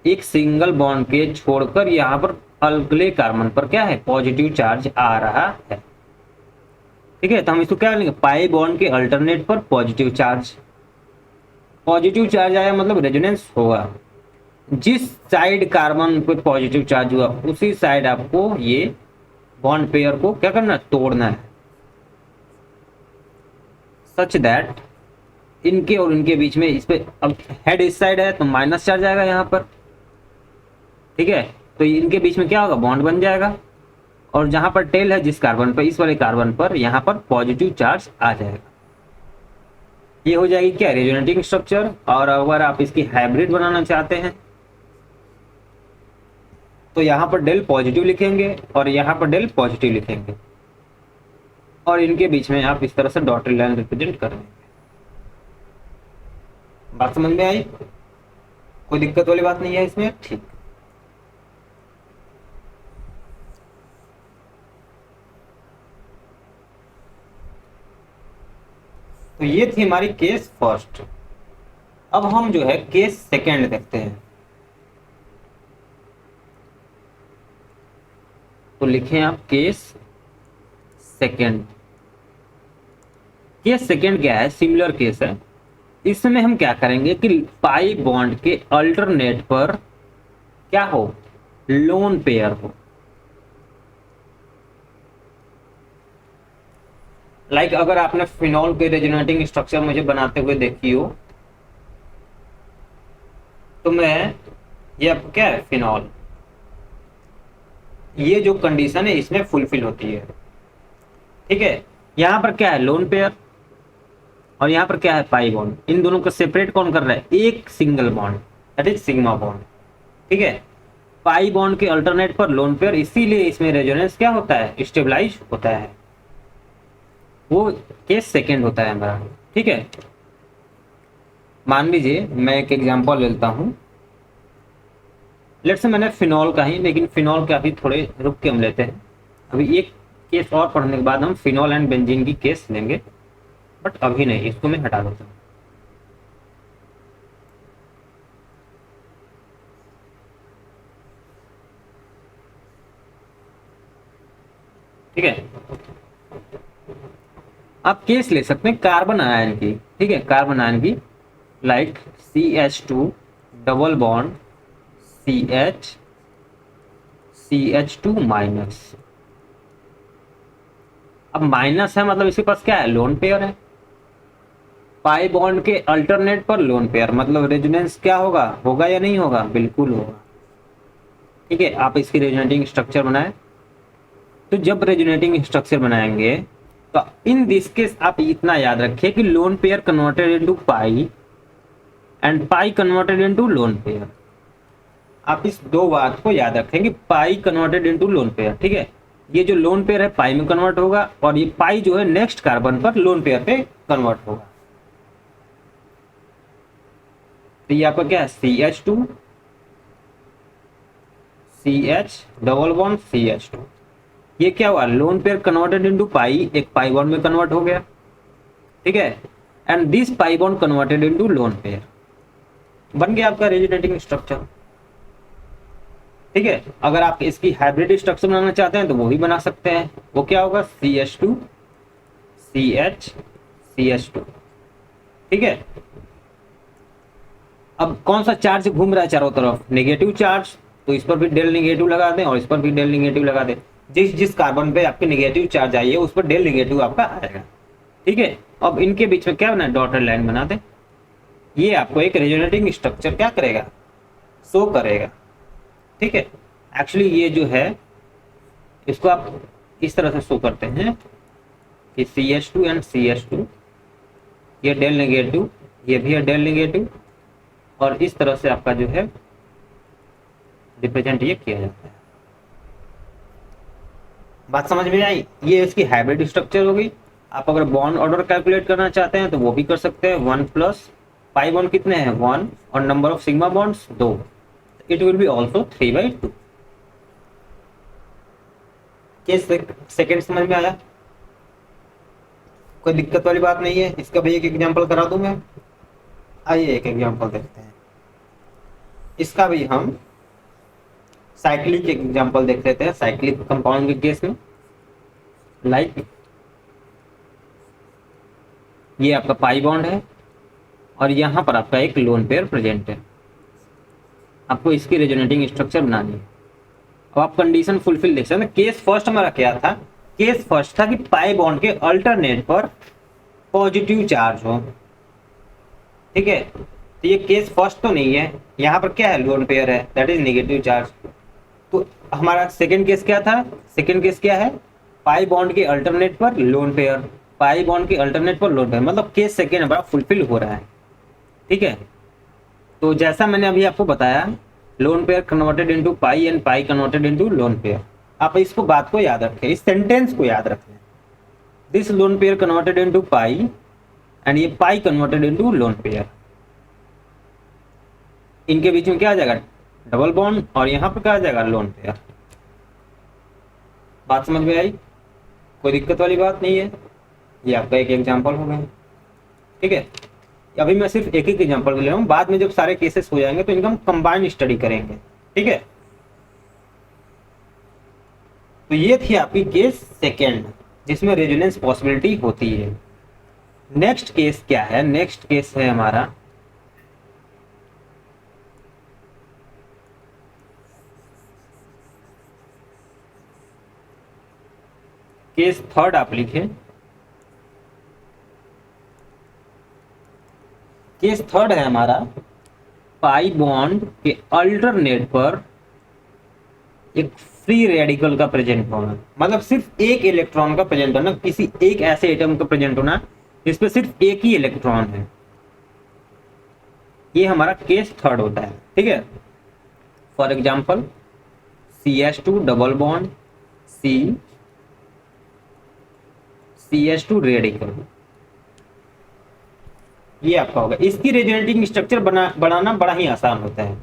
एक सिंगल बॉन्ड के छोड़कर यहाँ पर अगले कार्बन पर क्या है, पॉजिटिव चार्ज आ रहा है। ठीक है, तो हम इसको क्या लेंगे, पाई बॉन्ड के अल्टरनेट पर पॉजिटिव चार्ज। पॉजिटिव चार्ज आया मतलब रेजोनेंस होगा। जिस साइड कार्बन पे पॉजिटिव चार्ज हुआ उसी साइड आपको ये बॉन्ड पेयर को क्या करना है, तोड़ना है, सच दैट इनके और इनके बीच में, इस पे अब हेड इस साइड है तो माइनस चार्ज आएगा यहाँ पर। ठीक है, तो इनके बीच में क्या होगा, बॉन्ड बन जाएगा। और जहां पर टेल है जिस कार्बन पर, इस वाले कार्बन पर यहाँ पर पॉजिटिव चार्ज आ जाएगा। ये हो जाएगी क्या, रेजोनेटिंग स्ट्रक्चर। और अगर आप इसकी हाइब्रिड बनाना चाहते हैं तो यहाँ पर डेल पॉजिटिव लिखेंगे और यहाँ पर डेल पॉजिटिव लिखेंगे और इनके बीच में आप इस तरह से डॉटेड लाइन रिप्रेजेंट कर देंगे। बात समझ में आई, कोई दिक्कत वाली बात नहीं है इसमें। ठीक, तो ये थी हमारी केस फर्स्ट। अब हम जो है केस सेकेंड देखते हैं। तो लिखें आप केस सेकेंड। केस सेकेंड क्या है, सिमिलर केस है। इसमें हम क्या करेंगे कि पाई बॉन्ड के अल्टरनेट पर क्या हो, लोन पेयर हो। लाइक अगर आपने फिनॉल के रेजोनेटिंग स्ट्रक्चर मुझे बनाते हुए देखी हो तो मैं, ये आपको क्या है, फिनॉल, ये जो कंडीशन है इसमें फुलफिल होती है। ठीक है, यहां पर क्या है, लोन पेयर, और यहां पर क्या है, पाई बॉन्ड। इन दोनों को सेपरेट कौन कर रहा है, एक single bond, that is sigma bond. ठीक है, पाई बॉन्ड के अल्टरनेट पर लोन पेयर, इसीलिए इसमें रेजोनेंस क्या होता है, स्टेबलाइज होता है। वो केस सेकेंड होता है हमारा। ठीक है, मान लीजिए मैं एक एग्जांपल लेता हूं। लेट्स से मैंने फिनॉल का ही, लेकिन फिनॉल के अभी थोड़े रुक के हम लेते हैं। अभी एक केस और पढ़ने के बाद हम फिनॉल एंड बेंजीन की केस लेंगे, बट अभी नहीं, इसको मैं हटा देता हूँ। ठीक है, आप केस ले सकते हैं कार्बन आयन की। ठीक है, कार्बन आयन की, like CH2 double bond CH2 minus. अब माइनस है मतलब इसके पास क्या है, लोन पेयर है। पाई बॉन्ड के अल्टरनेट पर लोन पेयर, मतलब रेजोनेंस क्या होगा, होगा या नहीं होगा, बिल्कुल होगा। ठीक है, आप इसकी रेजोनेटिंग स्ट्रक्चर बनाए। तो जब रेजोनेटिंग स्ट्रक्चर बनाएंगे तो इन दिस केस आप इतना याद रखिए कि loan pair converted into pi and pi converted into lone pair. आप इस दो बात को याद रखें कि पाई कन्वर्टेड इनटू लोन पेयर, ठीक है। ये जो लोन पेयर है पाई में कन्वर्ट होगा और ये पाई जो है नेक्स्ट कार्बन पर लोन पेयर पे कन्वर्ट होगा। तो ये आपका क्या है CH2 CH double bond CH2। ये क्या हुआ लोन पेयर कन्वर्टेड इनटू पाई, एक पाई बॉन्ड में कन्वर्ट हो गया, ठीक है। And this pi bond converted into lone pair, बन गया आपका रेजोनेटिंग स्ट्रक्चर, ठीक है। अगर आप इसकी हाइब्रिड स्ट्रक्चर बनाना चाहते हैं तो वो भी बना सकते हैं। वो क्या होगा CH2 CH CH2, ठीक है। अब कौन सा चार्ज घूम रहा है चारों तरफ, नेगेटिव चार्ज, तो इस पर भी डेल नेगेटिव लगा दें और इस पर भी डेल नेगेटिव लगा दें। जिस जिस कार्बन पे आपके नेगेटिव चार्ज आई है उस पर डेल नेगेटिव आपका आएगा, ठीक है। अब इनके बीच में क्या बना डॉटेड लाइन बना दें। ये आपको एक रेजोनेटिंग स्ट्रक्चर क्या करेगा शो करेगा, ठीक है। एक्चुअली ये जो है इसको आप इस तरह से शो करते हैं कि CH2 एंड CH2, ये डेल नेगेटिव, ये भी है डेल नेगेटिव, और इस तरह से आपका जो है रिप्रेजेंट ये किया जाता है। बात समझ में आई। ये इसकी हाइब्रिड स्ट्रक्चर हो गई। आप अगर बॉन्ड ऑर्डर कैलकुलेट करना चाहते हैं तो वो भी कर सकते हैं। 1 प्लस पाई बॉन्ड कितने हैं 1 और number of sigma bonds 2, it will be also 3/2। Case second समझ में आया, कोई दिक्कत वाली बात नहीं है। इसका भी एक एग्जांपल करा दूं मैं। आइए एक एग्जांपल देखते हैं। इसका भी हम साइक्लिक एग्जांपल देख लेते हैं, साइक्लिक कंपाउंड के केस में। लाइक ये आपका पाई बॉन्ड है और यहाँ पर आपका एक लोन पेयर प्रेजेंट है। आपको इसकी रेजोनेटिंग स्ट्रक्चर बनानी है। अब आप कंडीशन फुलफिल देख सकते हैं। केस फर्स्ट हमारा क्या था, केस फर्स्ट था कि पाई बॉन्ड के अल्टरनेट पर पॉजिटिव चार्ज हो, ठीक है। तो ये केस फर्स्ट तो नहीं है, यहाँ पर क्या है लोन पेयर है, दैट इज नेगेटिव चार्ज। तो हमारा सेकंड केस क्या था, सेकंड केस क्या है पाई बॉन्ड के अल्टरनेट पर लोन पेयर, पाई बॉन्ड के अल्टरनेट पर लोन पेयर, मतलब केस सेकंड हमारा फुलफिल हो रहा है, ठीक है। तो जैसा मैंने अभी आपको बताया loan pair converted into pi and pi converted into lone pair. आप इसको बात को याद रखें, इस सेंटेंस को याद रखें। This loan pair converted into pi and ये पाई कन्वर्टेड इनटू लोन पेयर। इनके बीच में क्या आ जाएगा डबल बॉन्ड और यहाँ पर क्या आ जाएगा लोन पेयर। बात समझ में आई, कोई दिक्कत वाली बात नहीं है। ये आपका एक एग्जांपल हो गया, ठीक है। अभी मैं सिर्फ एक एक एग्जांपल ले रहा हूँ, बाद में जब सारे केसेस हो जाएंगे तो इनका हम कंबाइंड स्टडी करेंगे, ठीक है। तो ये थी आपकी केस सेकेंड जिसमें रेजोनेंस पॉसिबिलिटी होती है। नेक्स्ट केस क्या है, नेक्स्ट केस है हमारा केस थर्ड। आप लिखें केस थर्ड है हमारा पाई बॉन्ड के अल्टरनेट पर एक फ्री रेडिकल का प्रेजेंट होना, मतलब सिर्फ एक इलेक्ट्रॉन का प्रेजेंट होना, किसी एक ऐसे एटम का प्रेजेंट होना जिसपे सिर्फ एक ही इलेक्ट्रॉन है। ये हमारा केस थर्ड होता है, ठीक है। For example CH2 double bond CH2 radical, ये आपका होगा। इसकी रेजोनेटिंग स्ट्रक्चर बनाना बड़ा ही आसान होता है,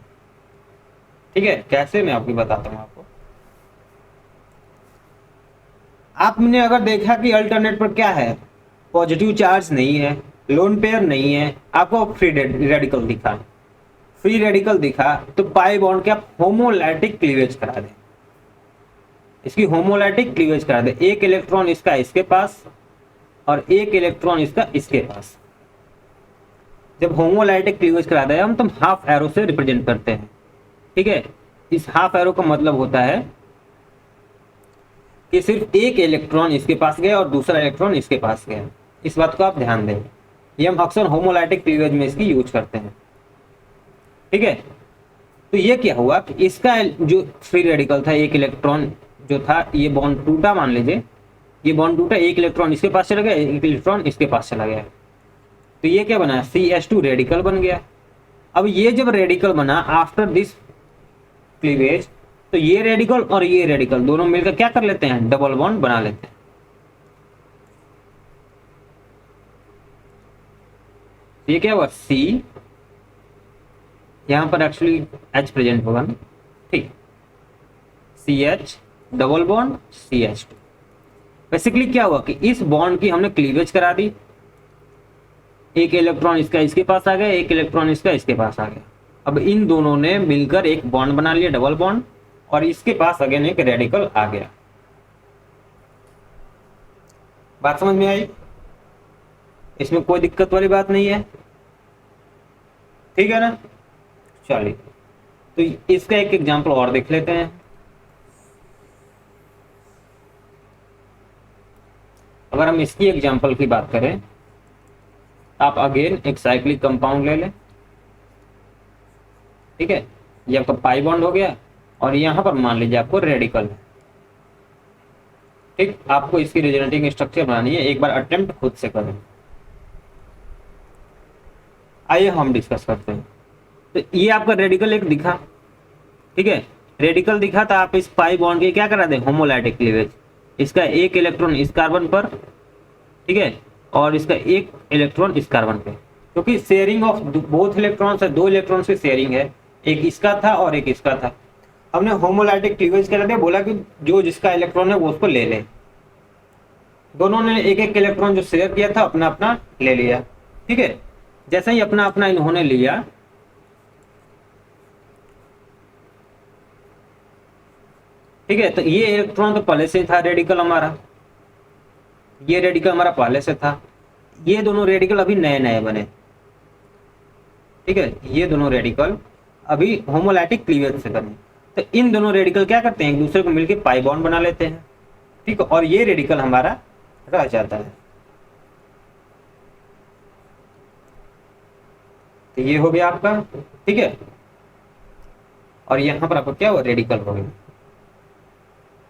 ठीक है। कैसे मैं आपको बताता हूं। आपने अगर देखा कि अल्टरनेट पर क्या है पॉजिटिव चार्ज नहीं है, लोन पेयर नहीं है, आपको फ्री रेडिकल दिखा, फ्री रेडिकल दिखा तो पाई बॉन्ड के आप होमोलाइटिक क्लीवेज करा दें, इसकी होमोलाइटिक क्लीवेज करा दें। एक इलेक्ट्रॉन इसका इसके पास और एक इलेक्ट्रॉन इसका इसके पास। जब होमोलाइटिक क्लीवेज करा दें हम तो हाफ एरो से रिप्रेजेंट करते हैं, ठीक है। इस हाफ एरो का मतलब होता है कि सिर्फ एक इलेक्ट्रॉन इसके पास गया और दूसरा इलेक्ट्रॉन इसके पास गया। इस बात को आप ध्यान दें, ये हम अक्सर होमोलाइटिक क्लीवेज में इसकी यूज करते हैं, ठीक है। तो ये क्या हुआ कि इसका जो फ्री रेडिकल था एक इलेक्ट्रॉन जो था ये बॉन्ड टूटा मान लीजिए, ये बॉन्ड टूटा, एक इलेक्ट्रॉन इसके पास चला गया, एक इलेक्ट्रॉन इसके पास चला गया, तो ये क्या बना, CH2 रेडिकल बन गया। अब ये जब रेडिकल बना आफ्टर दिस क्लीवेज, तो ये रेडिकल और ये रेडिकल दोनों मिलकर क्या कर लेते हैं, डबल बॉन्ड बना लेते हैं। ये क्या हुआ, C, यहां पर एक्चुअली H प्रेजेंट होगा ना, ठीक, CH double bond CH2। Basically क्या हुआ कि इस बॉन्ड की हमने क्लीवेज करा दी, एक इलेक्ट्रॉन इसका इसके पास आ गया, एक इलेक्ट्रॉन इसका इसके पास आ गया। अब इन दोनों ने मिलकर एक बॉन्ड बना लिया, डबल बॉन्ड, और इसके पास अगेन एक रेडिकल आ गया। बात समझ में आई? इसमें कोई दिक्कत वाली बात नहीं है, ठीक है ना। चलिए, तो इसका एक एग्जांपल और देख लेते हैं। अगर हम इसकी एग्जांपल की बात करें, आप अगेन एक साइक्लिक कंपाउंड ले लें, ठीक है, ये आपका पाई बॉन्ड हो गया, और यहां पर मान लीजिए आपको रेडिकल है, ठीक। आपको इसकी रिजोनेटिंग स्ट्रक्चर बनानी है, एक बार अटेम्प्ट खुद से करें। आइए हम डिस्कस करते हैं। तो ये आपका रेडिकल एक दिखा, ठीक है, रेडिकल दिखा, तो आप इस पाई बॉन्ड के क्या करा दें, होमोलैटिक क्लीवेज। इसका एक इलेक्ट्रॉन इस कार्बन पर, ठीक है, और इसका एक इलेक्ट्रॉन इस कार्बन पे, क्योंकि शेयरिंग ऑफ बोथ इलेक्ट्रॉन्स है, दो इलेक्ट्रॉन्स की शेयरिंग है, एक इसका था और एक इसका था। हमने होमोलैटिक क्लीवेज करा दिया, बोला कि जो जिसका इलेक्ट्रॉन है वो उसको ले ले। दोनों ने एक एक इलेक्ट्रॉन जो शेयर किया था अपना अपना ले लिया, ठीक है। जैसे ही अपना अपना इन्होंने लिया, ठीक है, तो ये इलेक्ट्रॉन तो पहले से था रेडिकल हमारा, ये रेडिकल हमारा पहले से था, ये दोनों रेडिकल अभी नए नए बने, ठीक है, ये दोनों रेडिकल अभी होमोलैटिक क्लीवेज से बने। तो इन दोनों रेडिकल क्या करते हैं, एक दूसरे को मिलकर पाई बॉन्ड बना लेते हैं, ठीक है, और ये रेडिकल हमारा रह जाता है। तो ये हो गया आपका, ठीक है, और यहां पर आपको क्या हुआ, रेडिकल हो गया।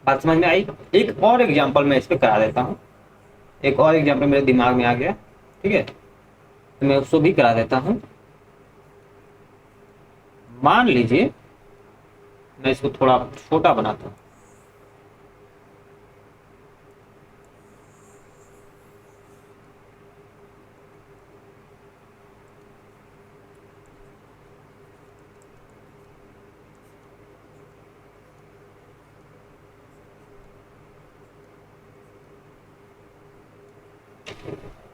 बात समझ में आई? एक और एग्जांपल मैं इस पे करा देता हूं, एक और एग्जांपल मेरे दिमाग में आ गया, ठीक है, तो मैं उसको भी करा देता हूं। मान लीजिए मैं इसको थोड़ा छोटा बनाता हूं,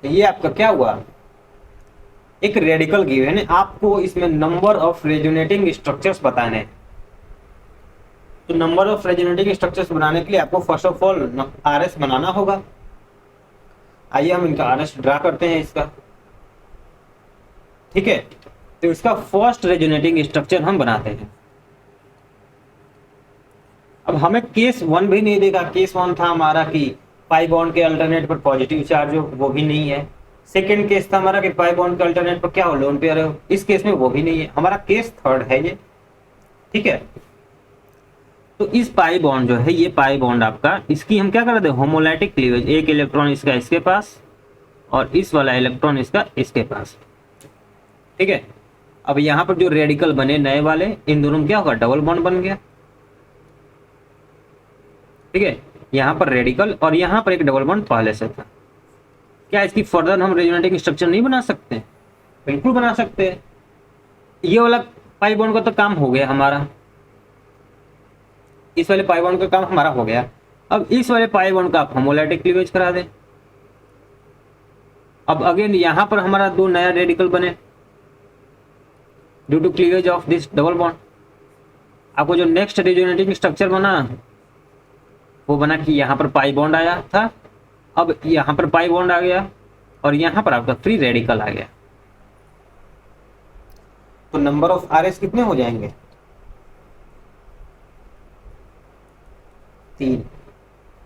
तो ये आपका क्या हुआ, एक रेडिकल गिवन है, आपको इसमें नंबर ऑफ रेजोनेटिंग स्ट्रक्चर्स बताने हैं। तो नंबर ऑफ रेजोनेटिंग स्ट्रक्चर्स बनाने के लिए आपको फर्स्ट ऑफ ऑल RS बनाना होगा। आइए हम इनका RS ड्रा करते हैं इसका, ठीक है। तो इसका फर्स्ट रेजोनेटिंग स्ट्रक्चर हम बनाते हैं। अब हमें केस 1 भी नहीं देगा, केस 1 था हमारा कि पाई बॉन्ड के अल्टरनेट पर पॉजिटिव चार्ज हो, वो भी नहीं है। सेकेंड केस था हमारा कि पाई बॉन्ड के अल्टरनेट पर क्या हो, लोन पेयर हो, इस केस में वो भी नहीं है। हमारा केस थर्ड है ये, ठीक है। तो इस पाई बॉन्ड जो है, ये पाई बॉन्ड आपका, इसकी हम क्या करते हैं, होमोलैटिक क्लीवेज, एक इलेक्ट्रॉन इसका इसके पास और इस वाला इलेक्ट्रॉन इसका इसके पास, ठीक है। अब यहां पर जो रेडिकल बने नए वाले, इन दोनों में क्या होगा, डबल बॉन्ड बन गया, ठीक है। यहां पर रेडिकल और यहां पर एक डबल बॉन्ड पहले से था। क्या इसकी फर्दर हम रेजोनेटिंग स्ट्रक्चर नहीं बना सकते? बिल्कुल बना सकते हैं। ये वाला पाई बॉन्ड का तो काम हो गया हमारा, इस वाले पाई बॉन्ड का काम हमारा हो गया। अब इस वाले पाई बॉन्ड का आप होमोलैटिक क्लीवेज करा दें। अब अगेन यहां पर हमारा दो नया रेडिकल बने due to cleavage of this double bond. आपको जो नेक्स्ट रेजोनेटिंग स्ट्रक्चर बना वो बना कि यहां पर पाई बॉन्ड आया था, अब यहां पर पाई बॉन्ड आ गया और यहां पर आपका फ्री रेडिकल आ गया। तो नंबर ऑफ RS कितने हो जाएंगे, 3।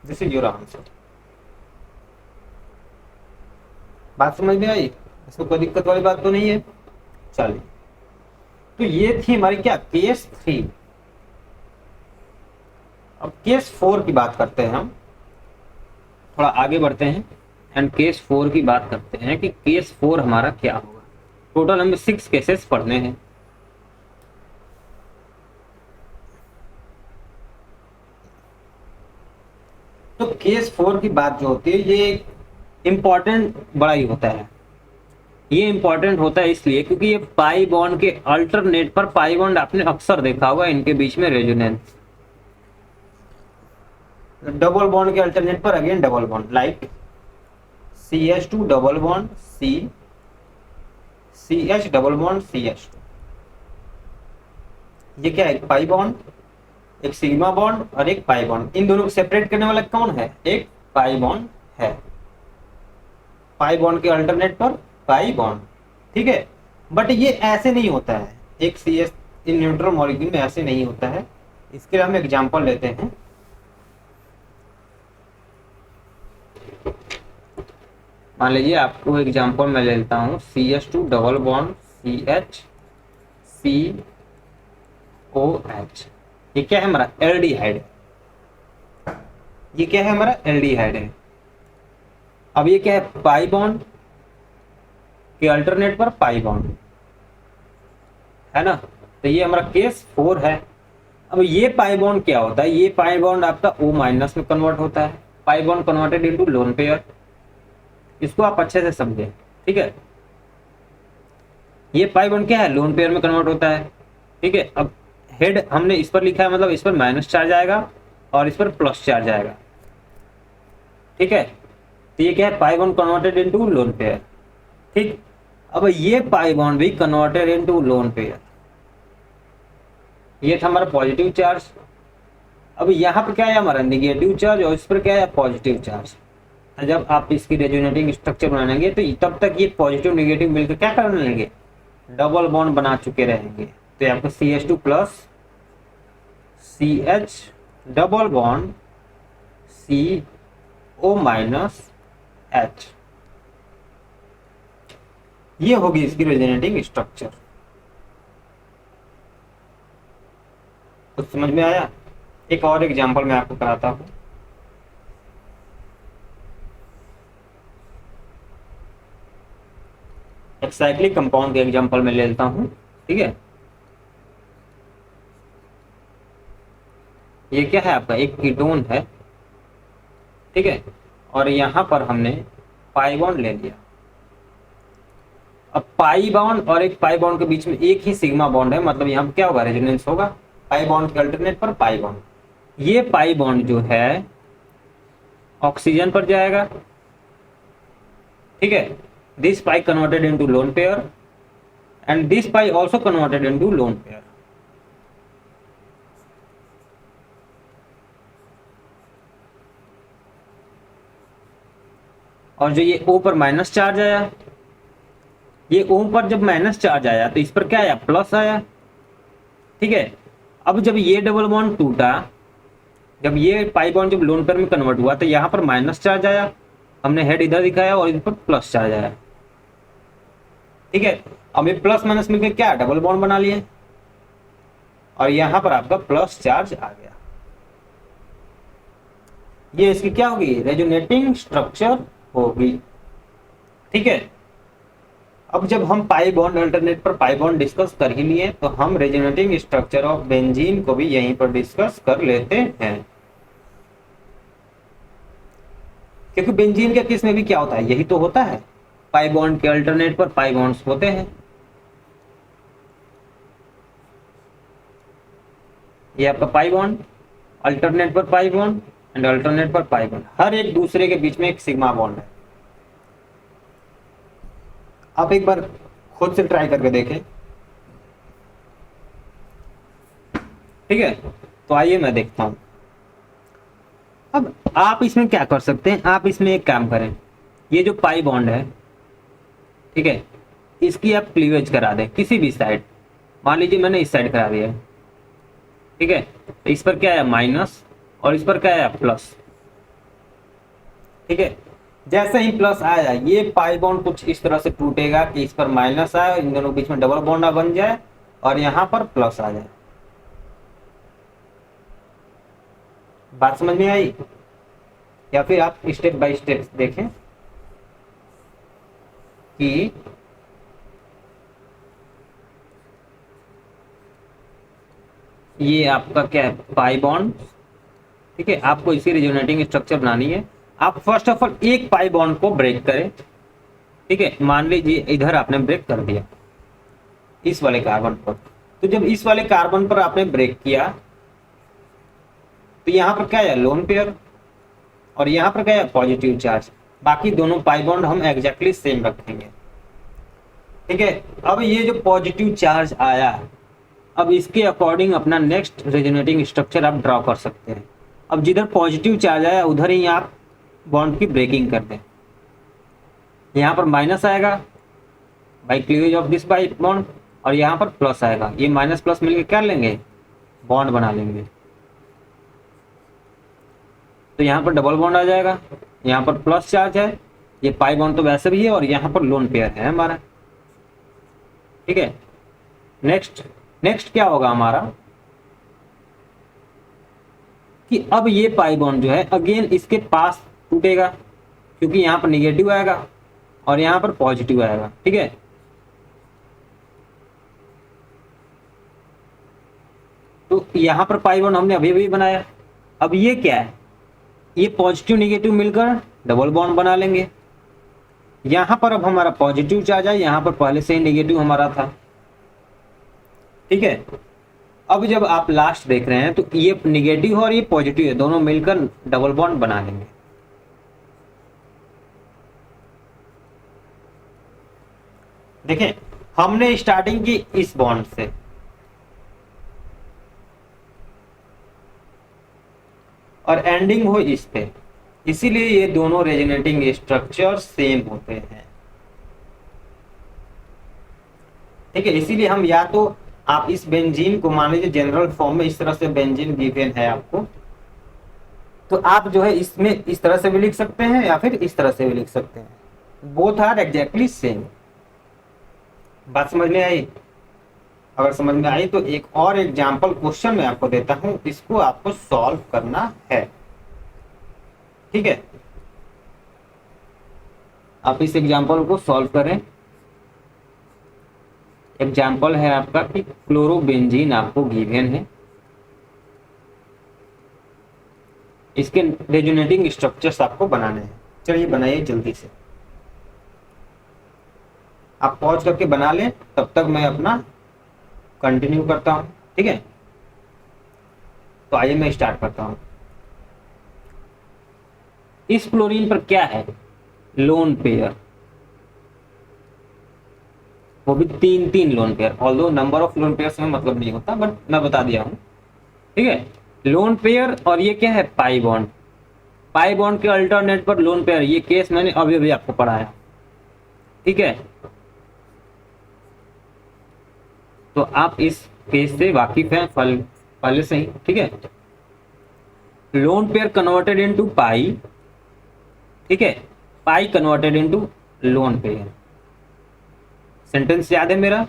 This is your answer. बात समझ में आई? इसमें कोई दिक्कत वाली बात तो नहीं है। चलिए, तो ये थी हमारी क्या, केस 3। अब केस 4 की बात करते हैं हम। थोड़ा आगे बढ़ते हैं एंड केस 4 की बात करते हैं कि केस 4 हमारा क्या होगा। टोटल हमें 6 केसेस पढ़ने हैं। तो केस 4 की बात जो होती है ये इंपॉर्टेंट बड़ा ही होता है। ये इंपॉर्टेंट होता है इसलिए क्योंकि ये पाई बॉन्ड के अल्टरनेट पर पाई बॉन्ड आपने अक्सर देखा होगा, इनके बीच में रेजोनेंस। डबल बॉन्ड के अल्टरनेट पर again double bond, like CH2 double bond C, CH double bond CH2। ये क्या है? एक पाई बॉन्ड, एक सिग्मा बॉन्ड और एक पाई बॉन्ड। इन दोनों को सेपरेट करने वाला कौन है? एक पाई बॉन्ड है। पाई बॉन्ड के अल्टरनेट पर पाई बॉन्ड, ठीक है। बट ये ऐसे नहीं होता है, एक CS इन न्यूट्रल मॉलिक्यूल में ऐसे नहीं होता है। इसके लिए हम एग्जांपल लेते हैं। मान लीजिए आपको एग्जांपल मैं लेता हूँ CH2 double bond CH COH। ये क्या है? हमारा एल्डिहाइड। ये क्या है? हमारा एल्डिहाइड है। अब ये क्या है? पाई बॉन्ड के अल्टरनेट पर पाई बॉन्ड है ना। तो ये हमारा केस 4 है। अब ये पाई बॉन्ड क्या होता है? ये पाई बॉन्ड आपका O माइनस में कन्वर्ट होता है। Pi bond converted into lone pair. इसको आप अच्छे से समझें, ठीक है। ये पाई बॉन्ड क्या है? लोन पेयर में कन्वर्ट होता है, ठीक है। अब हेड हमने इस पर लिखा है, मतलब इस पर माइनस चार्ज आएगा और इस पर प्लस चार्ज आएगा, ठीक है। तो ये क्या है? Pi bond converted into lone pair, ठीक। अब ये पाई बॉन्ड भी कन्वर्टेड इनटू लोन पेयर। ये था हमारा पॉजिटिव चार्ज। अब यहाँ पर क्या है? हमारा निगेटिव चार्ज और इस पर क्या है? Positive charge. जब आप इसकी रेजोनेटिंग स्ट्रक्चर बनाएंगे तो तब तक ये पॉजिटिव निगेटिव मिलकर क्या करने लगेंगे? डबल बॉन्ड बना चुके रहेंगे। तो ये आपका CH2 plus CH double bond CO minus H। ये होगी इसकी रेजोनेटिंग स्ट्रक्चर। कुछ समझ में आया? एक और एग्जांपल मैं आपको कराता हूं। एक साइक्लिक कंपाउंड के एग्जांपल में ले लेता हूं, ठीक है। ये क्या है? आपका एक कीटोन है, ठीक है। और यहां पर हमने पाई बॉन्ड ले लिया। अब पाई बॉन्ड और एक पाई बॉन्ड के बीच में एक ही सिग्मा बॉन्ड है, मतलब यहाँ क्या होगा? रेजोनेंस होगा। पाई बॉन्ड के अल्टरनेट पर पाई बॉन्ड। ये पाई बॉन्ड जो है ऑक्सीजन पर जाएगा, ठीक है। This pi converted into lone pair and this pi also converted into lone pair. और जो ये O पर माइनस चार्ज आया, ये O पर जब माइनस चार्ज आया तो इस पर क्या आया? प्लस आया, ठीक है। अब जब ये डबल बॉन्ड टूटा, जब ये पाई बॉन्ड जब लोन पेयर में कन्वर्ट हुआ तो यहाँ पर माइनस चार्ज आया, हमने हेड इधर दिखाया और इस पर प्लस चार्ज आया, ठीक है। अब ये प्लस माइनस मिलकर क्या? डबल बॉन्ड बना लिए और यहाँ पर आपका प्लस चार्ज आ गया। ये इसकी क्या होगी? रेजोनेटिंग स्ट्रक्चर होगी, ठीक है। अब जब हम पाई बॉन्ड अल्टरनेट पर पाई बॉन्ड डिस्कस कर ही लिए तो हम रेजोनेटिंग स्ट्रक्चर ऑफ बेंजीन को भी यहीं पर डिस्कस कर लेते हैं, क्योंकि बेंजीन के केस में भी क्या होता है? यही तो होता है, पाई बॉन्ड के अल्टरनेट पर पाई बॉन्ड्स होते हैं। ये आपका पाई बॉन्ड, अल्टरनेट पर पाई बॉन्ड एंड अल्टरनेट पर पाई बॉन्ड, हर एक दूसरे के बीच में एक सिग्मा बॉन्ड है। आप एक बार खुद से ट्राई करके देखें, ठीक है। तो आइए मैं देखता हूं। अब आप इसमें क्या कर सकते हैं? आप इसमें एक काम करें, ये जो पाई बॉन्ड है, ठीक है, इसकी आप क्लीवेज करा दें किसी भी साइड। मान लीजिए मैंने इस साइड करा दिया, ठीक है। तो इस पर क्या है? माइनस और इस पर क्या है? प्लस, ठीक है। जैसे ही प्लस आया ये पाई बॉन्ड कुछ इस तरह से टूटेगा कि इस पर माइनस आए, इन दोनों के बीच में डबल बॉन्ड बन जाए और यहां पर प्लस आ जाए। बात समझ में आई? या फिर आप स्टेप बाय स्टेप देखें कि ये आपका क्या है, पाई बॉन्ड। ठीक है, आपको इसी रिजोनेटिंग स्ट्रक्चर बनानी है। आप फर्स्ट ऑफ ऑल एक पाई बॉन्ड को ब्रेक करें। ठीक है, मान लीजिए इधर आपने ब्रेक कर दिया इस वाले कार्बन पर। तो जब इस वाले कार्बन पर आपने ब्रेक किया तो यहाँ पर क्या है, लोन पेयर, और यहाँ पर क्या है, पॉजिटिव चार्ज। बाकी दोनों पाई बॉन्ड हम एग्जैक्टली सेम रखेंगे। ठीक है, अब ये जो पॉजिटिव चार्ज आया, अब इसके अकॉर्डिंग अपना नेक्स्ट रेजोनेटिंग स्ट्रक्चर आप ड्रॉ कर सकते हैं। अब जिधर पॉजिटिव चार्ज आया उधर ही आप बॉन्ड की ब्रेकिंग कर दें। यहाँ पर माइनस आएगा by cleavage of this by bond, और यहाँ पर प्लस आएगा। ये माइनस प्लस मिलकर क्या लेंगे, बॉन्ड बना लेंगे। तो यहाँ पर डबल बॉन्ड आ जाएगा, यहाँ पर प्लस चार्ज है, ये पाई बॉन्ड तो वैसे भी है, और यहाँ पर लोन पेयर है हमारा। ठीक है, नेक्स्ट क्या होगा हमारा कि अब ये पाई बॉन्ड जो है अगेन इसके पास टूटेगा, क्योंकि यहाँ पर निगेटिव आएगा और यहाँ पर पॉजिटिव आएगा। ठीक है, तो यहाँ पर पाई बॉन्ड हमने अभी अभी बनाया। अब ये क्या है, ये पॉजिटिव निगेटिव मिलकर डबल बॉन्ड बना लेंगे। यहाँ पर अब हमारा पॉजिटिव चार्ज है, यहाँ पर पहले से ही निगेटिव हमारा था। ठीक है, अब जब आप लास्ट देख रहे हैं तो ये निगेटिव और ये पॉजिटिव है, दोनों मिलकर डबल बॉन्ड बना लेंगे। देखें, हमने स्टार्टिंग की इस बॉन्ड से, और एंडिंग हो इस पे, इसीलिए ये दोनों रेजोनेटिंग स्ट्रक्चर सेम होते हैं। ठीक है, इसीलिए हम या तो आप इस बेंजीन को मान लीजिए जनरल फॉर्म में इस तरह से बेंजीन गिवन है आपको, तो आप जो है इसमें इस तरह से भी लिख सकते हैं या फिर इस तरह से भी लिख सकते हैं। Both are exactly same. बात समझ में आई? अगर समझ में आई तो एक और एग्जाम्पल क्वेश्चन मैं आपको देता हूं, इसको आपको सॉल्व करना है। ठीक है, आप इस एग्जाम्पल को सॉल्व करें। एग्जाम्पल है आपका कि क्लोरोबेंजीन आपको गिवन है, इसके रेजोनेटिंग स्ट्रक्चर्स आपको बनाने हैं। चलिए बनाइए जल्दी से, आप पॉज करके बना लें, तब तक मैं अपना कंटिन्यू करता हूं। ठीक है, तो आइए मैं स्टार्ट करता हूं। इस क्लोरीन पर क्या है, लोन पेयर, वो भी तीन lone pair. Although number of lone pair में मतलब नहीं होता, बट मैं बता दिया हूं। ठीक है, लोन पेयर, और ये क्या है, पाई बॉन्ड। पाई बॉन्ड के अल्टरनेट पर लोन पेयर, ये केस मैंने अभी अभी आपको पढ़ाया। ठीक है, तो आप इस केस से वाकिफ हैं पहले से ही। ठीक है, lone pair converted into pi. ठीक है, pi converted into lone pair. Sentence याद है मेरा,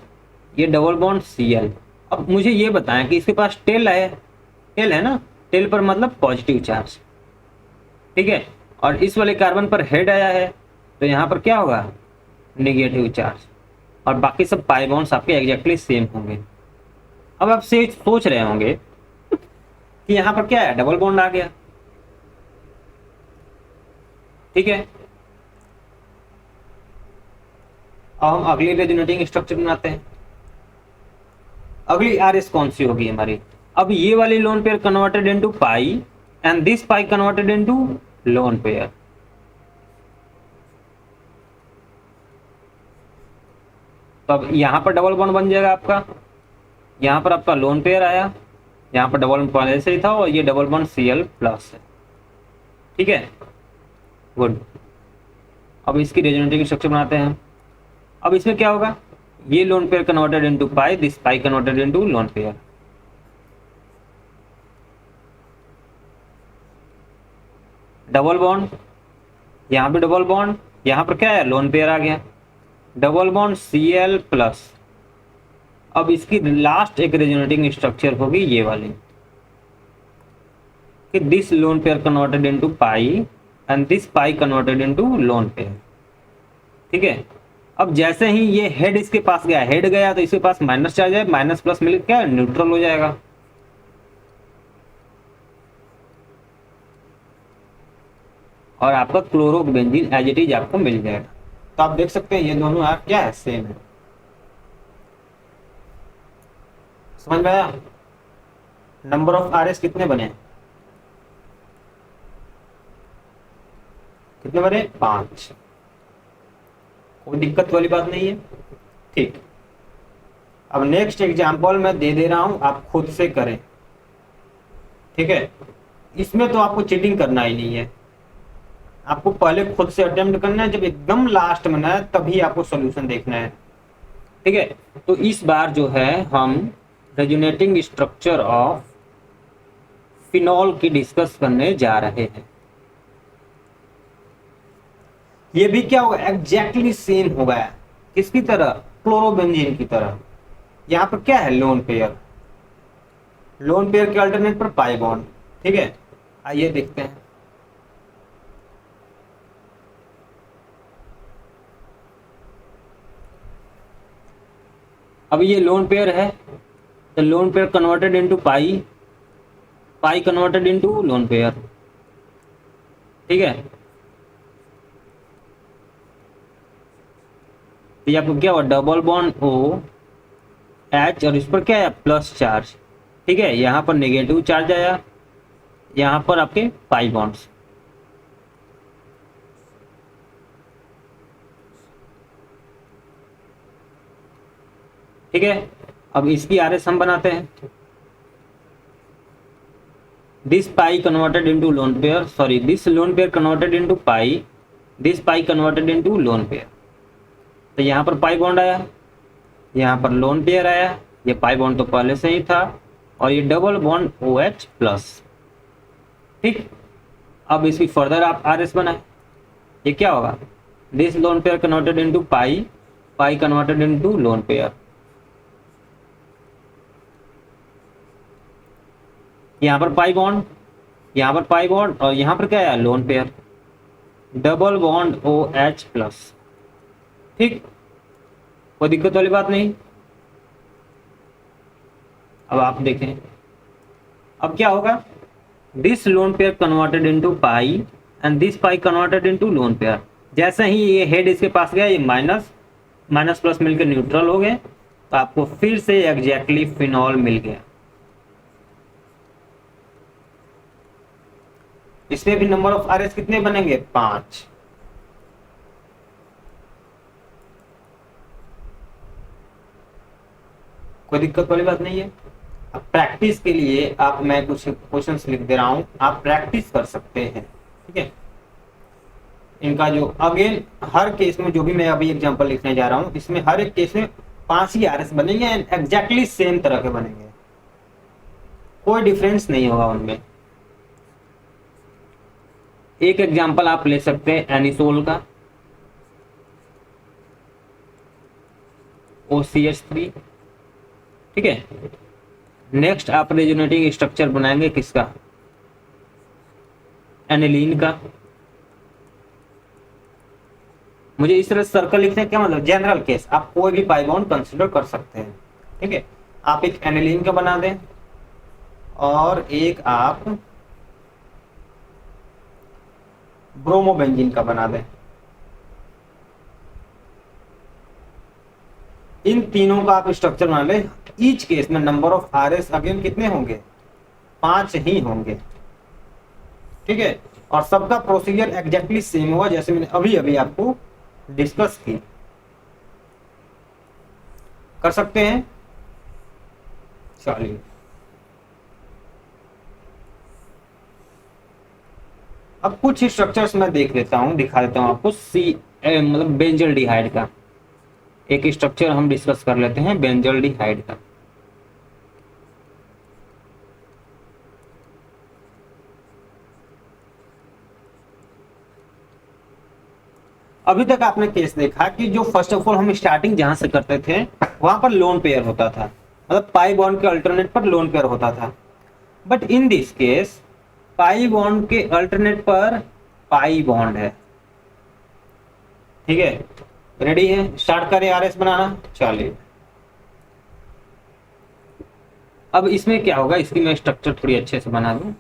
ये डबल बॉन्ड Cl। अब मुझे ये बताएं कि इसके पास टेल है ना, टेल पर मतलब पॉजिटिव चार्ज। ठीक है, और इस वाले कार्बन पर हेड आया है, तो यहाँ पर क्या होगा, निगेटिव चार्ज, और बाकी सब पाई बॉन्ड्स आपके एग्जैक्टली सेम होंगे। अब आप से सोच रहे होंगे कि यहाँ पर क्या है, डबल बॉन्ड आ गया। ठीक है, अब हम अगली रेजोनेटिंग स्ट्रक्चर बनाते हैं। अगली आरएस कौन सी होगी हमारी, अब ये वाली loan pair converted into pi and this pi converted into lone pair. तो अब यहां पर डबल बॉन्ड बन जाएगा आपका, यहां पर आपका लोन पेयर आया, यहां पर डबल बॉन्ड पहले से ही था, और ये डबल बॉन्ड Cl प्लस है। ठीक है, गुड। अब इसकी रेजोनेटिंग स्ट्रक्चर बनाते हैं। अब इसमें क्या होगा, ये loan pair converted into pi, this pi converted into lone pair. Double bond, यहां पे डबल बॉन्ड, यहां पर क्या है, लोन पेयर आ गया, डबल बॉन्ड Cl प्लस। अब इसकी लास्ट एक रेजोनेटिंग स्ट्रक्चर होगी ये वाली कि this loan pair converted into pi and this pi converted into lone pair. ठीक है, अब जैसे ही ये हेड इसके पास गया, हेड गया तो इसके पास माइनस चार्ज है, माइनस प्लस मिल क्या न्यूट्रल हो जाएगा। और आपका क्लोरोबेंजीन एज इट इज आपको मिल जाएगा। तो आप देख सकते हैं ये दोनों आप क्या है, सेम है। समझ में आया? नंबर ऑफ आरएस कितने बने, कितने बने, 5। कोई दिक्कत वाली बात नहीं है। ठीक, अब नेक्स्ट एग्जांपल मैं दे दे रहा हूं, आप खुद से करें। ठीक है, इसमें तो आपको चीटिंग करना ही नहीं है, आपको पहले खुद से अटेम्प्ट करना है, जब एकदम लास्ट में ना तभी आपको सॉल्यूशन देखना है। ठीक है, तो इस बार जो है हम रेजोनेटिंग स्ट्रक्चर ऑफ फिनॉल की डिस्कस करने जा रहे हैं। ये भी क्या होगा, एग्जैक्टली सेम होगा, किसकी तरह, क्लोरोबेंजीन की तरह। यहाँ पर क्या है, लोन पेयर, लोन पेयर के अल्टरनेट पर पाई बॉन्ड। ठीक है, आइए देखते हैं। अब ये लोन पेयर है, तो lone pair converted into pi, pi converted into lone pair. ठीक है, तो ये आपको क्या हुआ, डबल बॉन्ड ओ एच, और इस पर क्या है, प्लस चार्ज। ठीक है, यहाँ पर नेगेटिव चार्ज आया, यहाँ पर आपके पाई बॉन्ड्स। ठीक है, अब इसकी आरएस हम बनाते हैं। This pi converted into lone pair, sorry this loan pair converted into pi, this pi converted into lone pair. तो यहाँ पर पाई बॉन्ड आया, यहाँ पर लोन पेयर आया, ये पाई बॉन्ड तो पहले से ही था, और ये double bond O H plus. ठीक, अब इसकी फर्दर आप आर एस बनाए, ये क्या होगा, this loan pair converted into pi, pi converted into lone pair. यहाँ पर पाई बॉन्ड, यहाँ पर पाई बॉन्ड, और यहाँ पर क्या है, lone pair, double bond O H plus. ठीक, कोई दिक्कत वाली बात नहीं। अब आप देखें, अब क्या होगा, this loan pair converted into pi and this pi converted into lone pair. जैसे ही ये हेड इसके पास गया, ये माइनस माइनस प्लस मिलकर न्यूट्रल हो गए, तो आपको फिर से एग्जैक्टली फिनॉल मिल गया। इसमें भी नंबर ऑफ आरएस कितने बनेंगे, 5। कोई दिक्कत वाली बात नहीं है। अब प्रैक्टिस के लिए आप, मैं कुछ क्वेश्चंस लिख दे रहा हूं, आप प्रैक्टिस कर सकते हैं। ठीक है, इनका जो अगेन हर केस में जो भी मैं अभी एग्जांपल लिखने जा रहा हूं, इसमें हर एक केस में 5 ही आरएस बनेंगे एंड एग्जैक्टली सेम तरह के बनेंगे, कोई डिफरेंस नहीं होगा उनमें। एक एग्जांपल आप ले सकते हैं एनिसोल का, OCH3। ठीक है, नेक्स्ट आप रेजोनेटिंग स्ट्रक्चर बनाएंगे किसका, एनिलीन का। मुझे इस तरह सर्कल लिखने का क्या मतलब, जनरल केस, आप कोई भी पाई बॉन्ड कंसीडर कर सकते हैं। ठीक है, आप एक एनिलीन का बना दें और एक आप ब्रोमोबेंजीन का बना दें। इन तीनों का आप स्ट्रक्चर बना लें। ईच केस में नंबर ऑफ आरएस अगेन कितने होंगे, 5 ही होंगे। ठीक है, और सबका प्रोसीजर एग्जैक्टली सेम होगा जैसे मैंने अभी अभी आपको डिस्कस की। कर सकते हैं, चलिए। अब कुछ स्ट्रक्चर्स मैं देख लेता हूं, दिखा देता हूं आपको। मतलब बेंजल्डिहाइड का एक स्ट्रक्चर हम डिस्कस कर लेते हैं, बेंजल्डिहाइड का। अभी तक आपने केस देखा कि जो फर्स्ट ऑफ ऑल हम स्टार्टिंग जहां से करते थे वहां पर लोन पेयर होता था, मतलब पाई बॉन्ड के अल्टरनेट पर लोन पेयर होता था। But in this case pi bond के अल्टरनेट पर पाई बॉन्ड है। ठीक है, रेडी है, स्टार्ट करें आरएस बनाना। चलिए, अब इसमें क्या होगा, इसकी मैं स्ट्रक्चर थोड़ी अच्छे से बना दूं।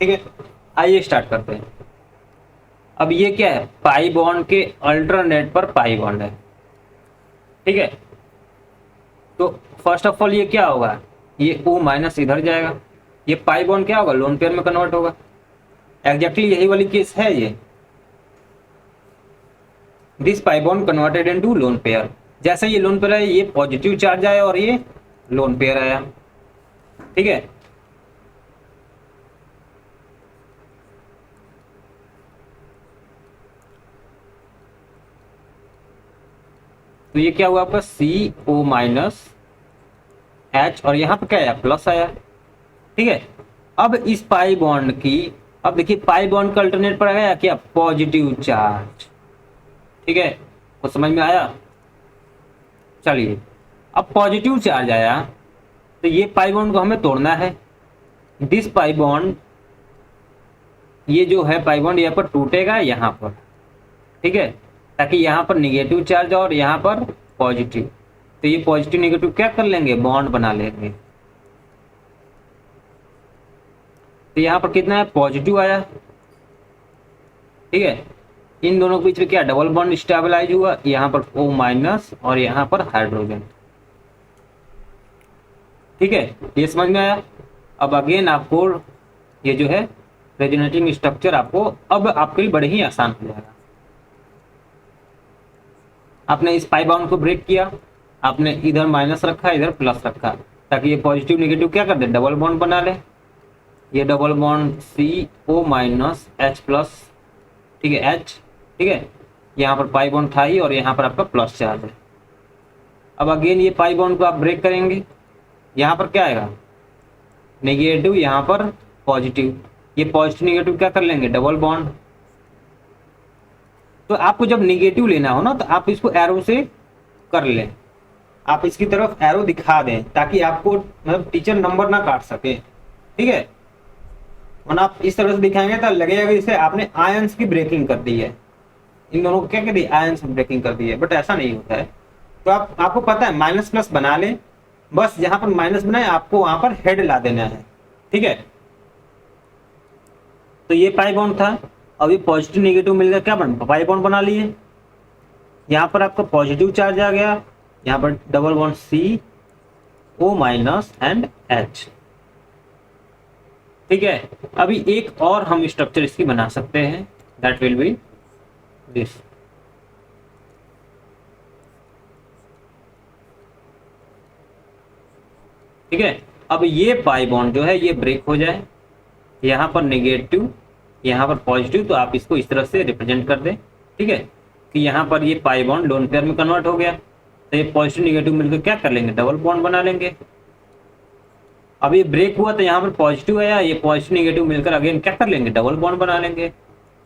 ठीक है, आइए स्टार्ट करते हैं। अब ये क्या है, पाई बॉन्ड के अल्टरनेट पर पाई बॉन्ड है। ठीक है, तो फर्स्ट ऑफ ऑल ये क्या होगा, ये O माइनस इधर जाएगा, ये पाई बॉन्ड क्या होगा, लोन पेयर में कन्वर्ट होगा। एग्जैक्टली यही वाली केस है ये, this pi bond converted into lone pair. जैसे ये लोन पेयर है, ये पॉजिटिव चार्ज आया और ये लोन पेयर आया। ठीक है, तो ये क्या हुआ आपका CO माइनस H और यहाँ पर क्या आया, प्लस आया। ठीक है, अब इस पाई बॉन्ड की, अब देखिए पाई बॉन्ड का अल्टरनेट पर आया क्या, पॉजिटिव चार्ज। ठीक है, तो समझ में आया। चलिए, अब पॉजिटिव चार्ज आया तो ये पाई बॉन्ड को हमें तोड़ना है। दिस पाई बॉन्ड, ये जो है पाई बॉन्ड यहाँ पर टूटेगा यहाँ पर। ठीक है, ताकि यहाँ पर निगेटिव चार्ज और यहाँ पर पॉजिटिव, तो ये पॉजिटिव निगेटिव क्या कर लेंगे, बॉन्ड बना लेंगे। तो यहाँ पर कितना है, पॉजिटिव आया। ठीक है, इन दोनों के बीच में क्या, डबल बॉन्ड स्टेबलाइज हुआ, यहाँ पर O माइनस और यहाँ पर हाइड्रोजन। ठीक है, ये समझ में आया। अब अगेन आपको ये जो है रेजोनेटिंग स्ट्रक्चर आपको अब आपके लिए बड़े ही आसान हो जाएगा। आपने इस पाई बाउंड को ब्रेक किया, आपने इधर माइनस रखा, इधर प्लस रखा, ताकि ये पॉजिटिव नेगेटिव क्या कर दे, डबल बॉन्ड बना ले। ये double bond CO minus H plus. ठीक है, H। ठीक है, यहाँ पर पाई बॉन्ड था ही और यहाँ पर आपका प्लस चार्ज है। अब अगेन ये पाई बॉन्ड को आप ब्रेक करेंगे, यहाँ पर क्या आएगा, नेगेटिव, यहाँ पर पॉजिटिव। ये पॉजिटिव नेगेटिव क्या कर लेंगे, डबल बॉन्ड। तो आपको जब नेगेटिव लेना हो ना, तो आप इसको एरो से कर लें, आप इसकी तरफ एरो दिखा दें, ताकि आपको मतलब टीचर नंबर ना काट सके। ठीक है, वरना आप इस तरह से दिखाएंगे तो लगेगा कि जैसे आपने आयंस की ब्रेकिंग कर दी है, इन दोनों को क्या कर दी, आयंस ब्रेकिंग कर दी है, बट ऐसा नहीं होता है। तो आपको पता है माइनस प्लस बना लें, बस जहां पर माइनस बनाए आपको वहां पर हेड ला देना है। ठीक है, तो ये पाई बॉन्ड था, अब ये पॉजिटिव नेगेटिव मिलकर क्या बना, पाई बॉन्ड बना लिए। यहाँ पर आपका पॉजिटिव चार्ज आ गया, यहाँ पर double bond CO minus and H। ठीक है, अभी एक और हम स्ट्रक्चर इसकी बना सकते हैं, दैट विल बी दिस। ठीक है, अब ये पाई बॉन्ड जो है ये ब्रेक हो जाए, यहाँ पर नेगेटिव, यहाँ पर पॉजिटिव, तो आप इसको इस तरह से रिप्रेजेंट कर दें। ठीक है, कि यहाँ पर ये पाई बॉन्ड लोन पेयर में कन्वर्ट हो गया, तो ये पॉजिटिव नेगेटिव मिलकर क्या कर लेंगे, डबल बॉन्ड बना लेंगे। अब ये ब्रेक हुआ तो यहाँ पर पॉजिटिव आया, ये पॉजिटिव नेगेटिव मिलकर अगेन क्या कर लेंगे, डबल बॉन्ड बना लेंगे।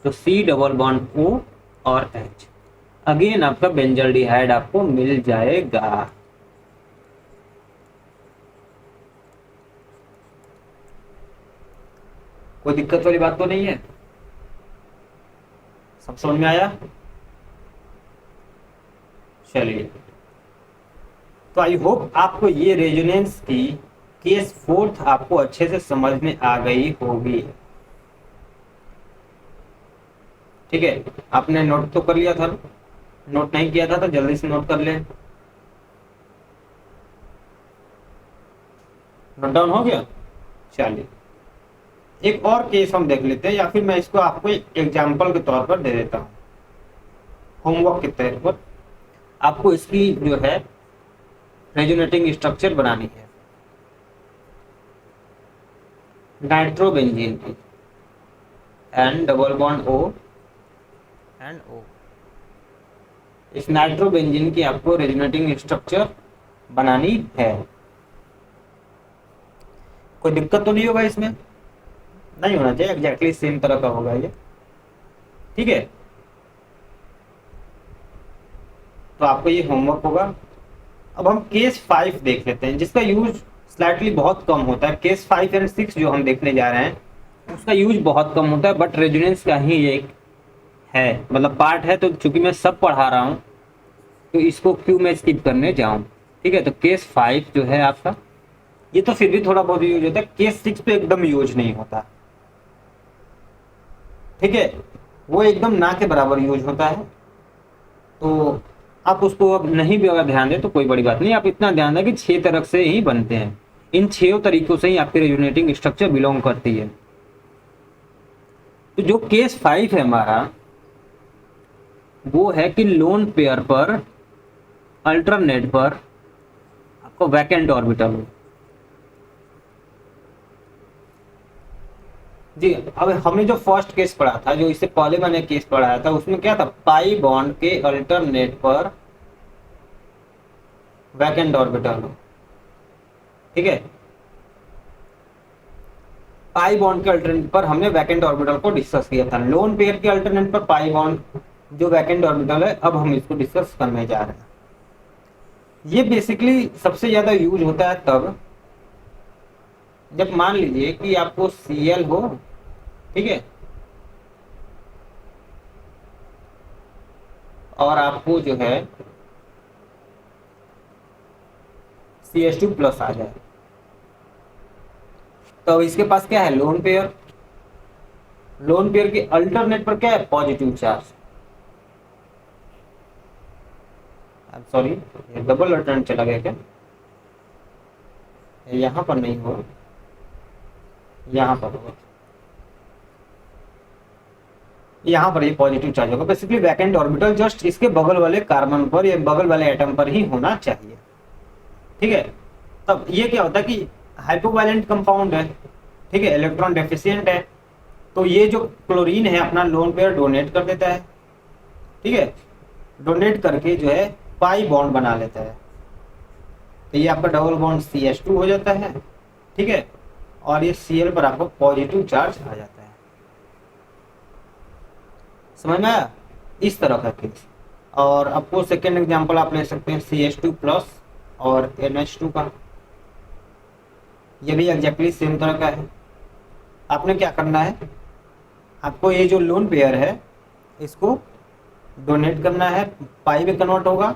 तो C डबल बॉन्ड O और H, अगेन आपका बेंजल्डिहाइड आपको मिल जाएगा। कोई दिक्कत वाली बात तो नहीं है, सब समझ में आया। चलिए, तो आई होप आपको ये रेजोनेंस की केस 4 आपको अच्छे से समझ में आ गई होगी। ठीक है, आपने नोट तो कर लिया था, नोट नहीं किया था तो जल्दी से नोट कर ले। नोट डाउन हो गया। चलिए, एक और केस हम देख लेते हैं, या फिर मैं इसको आपको एग्जाम्पल के तौर पर दे देता हूं, होमवर्क के तौर पर। आपको इसकी जो है रेजोनेटिंग स्ट्रक्चर बनानी है नाइट्रोबेंजीन की, N double bond O NO। इस नाइट्रोबेंजीन की आपको रेजोनेटिंग स्ट्रक्चर बनानी है। कोई दिक्कत तो नहीं होगा इसमें? नहीं होना चाहिए, एग्जैक्टली सेम तरह का होगा ये। ठीक है, तो आपको ये होमवर्क होगा। अब हम केस 5 देख लेते हैं, जिसका यूज स्लाइटली बहुत कम होता है। केस 5 एंड 6 जो हम देखने जा रहे हैं उसका यूज बहुत कम होता है, बट रेजोनेंस का ही एक है, मतलब पार्ट है। तो चूंकि मैं सब पढ़ा रहा हूँ तो इसको क्यों मैं स्किप करने जाऊँ। ठीक है, तो केस 5 जो है आपका, ये तो फिर भी थोड़ा बहुत यूज होता है। केस 6 पे एकदम यूज नहीं होता। ठीक है, वो एकदम ना के बराबर यूज होता है। तो आप उसको अब नहीं भी अगर ध्यान दें तो कोई बड़ी बात नहीं। आप इतना ध्यान दें कि 6 तरह से ही बनते हैं, इन 6 तरीकों से ही आपकी रेजोनेटिंग स्ट्रक्चर बिलोंग करती है। तो जो केस 5 है हमारा, वो है कि लोन पेयर पर अल्टरनेट पर आपको वैकेंट ऑर्बिटल हो। जी, अब हमने जो फर्स्ट केस पढ़ा था, जो इससे पहले मैंने केस पढ़ाया था, उसमें क्या था, पाई बॉन्ड के अल्टरनेट पर वैकेंट ऑर्बिटल हो। ठीक है, पाई बॉन्ड के अल्टरनेट पर हमने वैकेंट ऑर्बिटल को डिस्कस किया था। लोन पेयर के अल्टरनेट पर पाई बॉन्ड जो वैकेंट ऑर्बिटल है, अब हम इसको डिस्कस करने जा रहे हैं। ये बेसिकली सबसे ज्यादा यूज होता है तब जब मान लीजिए कि आपको Cl हो, ठीक है, और आपको जो है CH2 प्लस आ जाए। तो इसके पास क्या है, लोन पेयर। लोन पेयर के अल्टरनेट पर क्या है, पॉजिटिव चार्ज। सॉरी, ये डबल अल्टरनेट चला गया क्या, यहां पर नहीं होगा, यहां पर होगा, यहां पर ये पॉजिटिव चार्ज होगा। बेसिकली वैकेंट ऑर्बिटल जस्ट इसके बगल वाले कार्बन पर या बगल वाले एटम पर ही होना चाहिए। ठीक है, तब ये क्या होता है कि हाइपोवैलेंट कंपाउंड है, ठीक है, इलेक्ट्रॉन डेफिशिएंट है, तो ये जो क्लोरीन है अपना लोन पेयर डोनेट कर देता है। ठीक है, डोनेट करके जो है पाई बॉन्ड बना लेता है। तो ये आपका डबल बॉन्ड CH2 हो जाता है। ठीक है, और ये Cl पर आपको पॉजिटिव चार्ज आ जाता है। समझ में आया, इस तरह का केस। और आपको सेकेंड एग्जांपल आप ले सकते हैं CH2 प्लस और NH2 का। ये भी एग्जैक्टली सेम तरह का है। आपने क्या करना है, आपको ये जो लोन पेयर है इसको डोनेट करना है, पाई में कन्वर्ट होगा।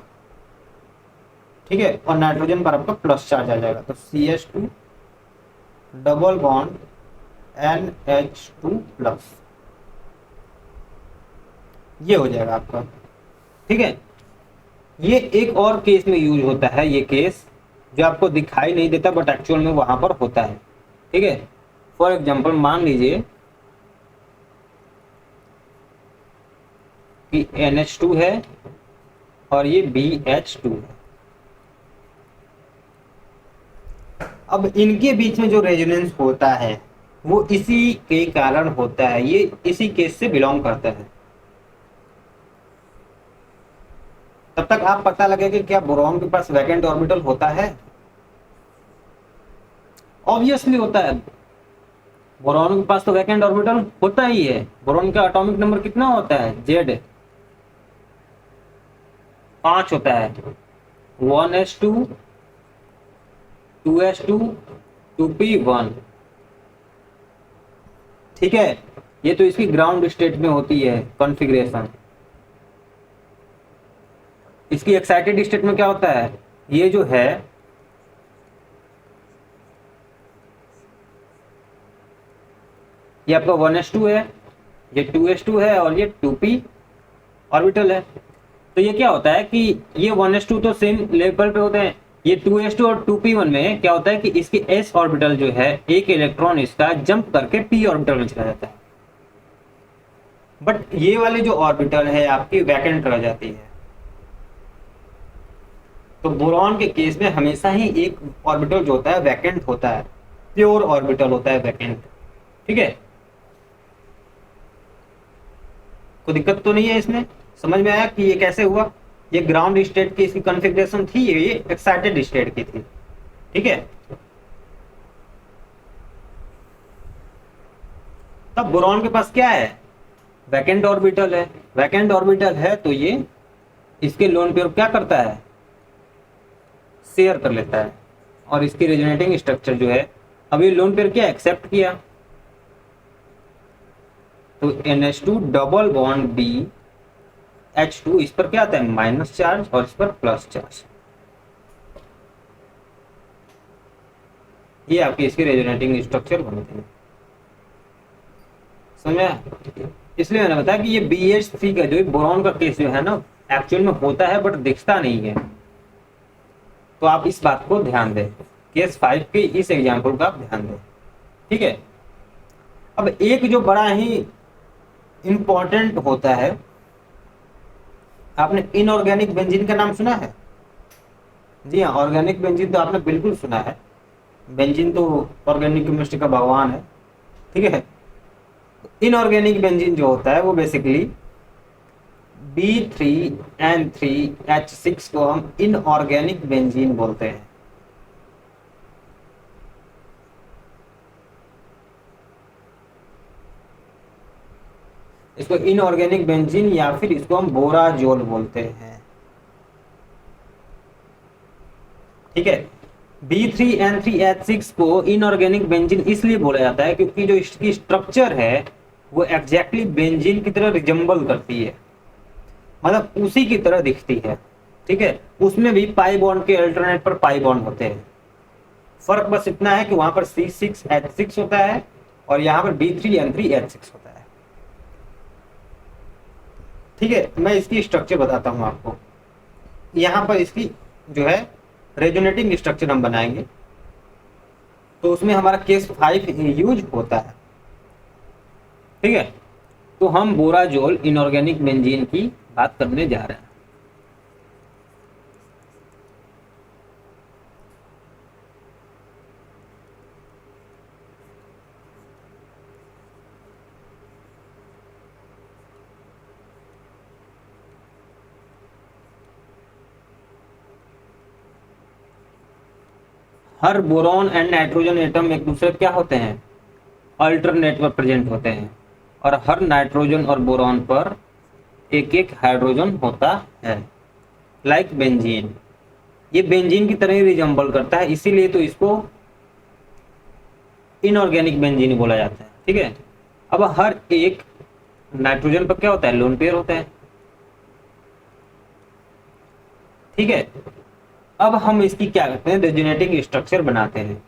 ठीक है, और नाइट्रोजन पर आपका प्लस चार्ज आ जाएगा। तो CH2 double bond NH2 plus, ये हो जाएगा आपका। ठीक है, ये एक और केस में यूज होता है, ये केस जो आपको दिखाई नहीं देता बट एक्चुअल में वहां पर होता है। ठीक है, फॉर एग्जांपल मान लीजिए कि NH2 है और ये BH2 है। अब इनके बीच में जो रेजोनेंस होता है वो इसी के कारण होता है, ये इसी केस से बिलोंग करता है। तब तक आप पता लगे कि क्या बोरॉन के पास वैकेंट ऑर्बिटल होता है। ऑब्वियसली होता है, बोरॉन के पास तो वैकेंट ऑर्बिटल होता ही है। बोरॉन का एटॉमिक नंबर कितना होता है, Z 5 होता है। 1s2 2s2 2p1। ठीक है, ये तो इसकी ग्राउंड स्टेट में होती है कॉन्फ़िगरेशन। इसकी एक्साइटेड स्टेट में क्या होता है, ये जो है ये आपका 1s2 है, ये 2s2 है और ये 2p ऑर्बिटल है। तो ये क्या होता है कि ये 1s2 तो सेम लेवल पे होते हैं, ये 2s2 और 2p1 में क्या होता है कि इसकी s ऑर्बिटल जो है एक इलेक्ट्रॉन इसका जंप करके p ऑर्बिटल में चला जाता है, बट ये वाली जो ऑर्बिटल है आपकी वैकेंट रह जाती है। तो बोरॉन के केस में हमेशा ही एक ऑर्बिटल जो होता है वैकेंट होता है, प्योर ऑर्बिटल होता है वैकेंट। ठीक है, कोई दिक्कत तो नहीं है इसमें? समझ में आया कि ये कैसे हुआ? ये ग्राउंड स्टेट की इसकी कॉन्फ़िगरेशन थी, ये एक्साइटेड स्टेट की थी। ठीक है, तब बोरॉन के पास क्या है? वैकेंट ऑर्बिटल है। वैकेंट ऑर्बिटल है तो ये इसके लोन पेयर क्या करता है? शेयर कर लेता है। और इसकी रेजोनेटिंग स्ट्रक्चर जो है, अब ये लोन पेयर क्या एक्सेप्ट किया, तो NH2 double bond B H2, इस पर क्या आता है? माइनस चार्ज और इस पर प्लस चार्ज। ये आपकी इसकी रेजोनेटिंग स्ट्रक्चर बनते हैं। समझा? इसलिए मैंने बताया कि ये BH3 का जो बोरॉन का केस जो है ना, एक्चुअल में होता है बट दिखता नहीं है। तो आप इस बात को ध्यान दें, केस 5 के इस एग्जाम्पल का आप ध्यान दें। ठीक है, अब एक जो बड़ा ही इंपॉर्टेंट होता है, आपने इनऑर्गेनिक बेंजीन का नाम सुना है? जी हाँ, ऑर्गेनिक बेंजीन तो आपने बिल्कुल सुना है। बेंजीन तो ऑर्गेनिक केमिस्ट्री का भगवान है। ठीक है, इनऑर्गेनिक बेंजीन जो होता है वो बेसिकली B3N3H6 को हम इनऑर्गेनिक बेंजीन बोलते हैं। इसको इनऑर्गेनिक बेंजीन या फिर इसको हम बोराजोल बोलते हैं। ठीक है, B3N3H6 को इनऑर्गेनिक बेंजीन इसलिए बोला जाता है क्योंकि जो इसकी स्ट्रक्चर है वो एग्जैक्टली बेंजीन की तरह रिजेंबल करती है, मतलब उसी की तरह दिखती है। ठीक है, उसमें भी पाई बॉन्ड के अल्टरनेट पर पाई बॉन्ड होते हैं। फर्क बस इतना है कि वहां पर C6H6 होता है और यहाँ पर B3N3H6 होता है। ठीक है, मैं इसकी स्ट्रक्चर बताता हूं आपको। यहाँ पर इसकी जो है रेजोनेटिंग स्ट्रक्चर हम बनाएंगे, तो उसमें हमारा केस 5 यूज होता है। ठीक है, तो हम बोराजोल इनऑर्गेनिक बेंजीन की बात करने जा रहे हैं। हर बोरॉन एंड नाइट्रोजन एटम एक दूसरे क्या होते हैं? अल्टरनेट पर प्रेजेंट होते हैं, और हर नाइट्रोजन और बोरॉन पर एक एक हाइड्रोजन होता है। लाइक बेंजीन, ये बेंजीन की तरह ही रिजेंबल करता है, इसीलिए तो इसको इनऑर्गेनिक बेंजीन बोला जाता है। ठीक है, अब हर एक नाइट्रोजन पर क्या होता है? लोन पेयर होता है। ठीक है, अब हम इसकी क्या करते हैं? रेजोनेटिंग स्ट्रक्चर बनाते हैं।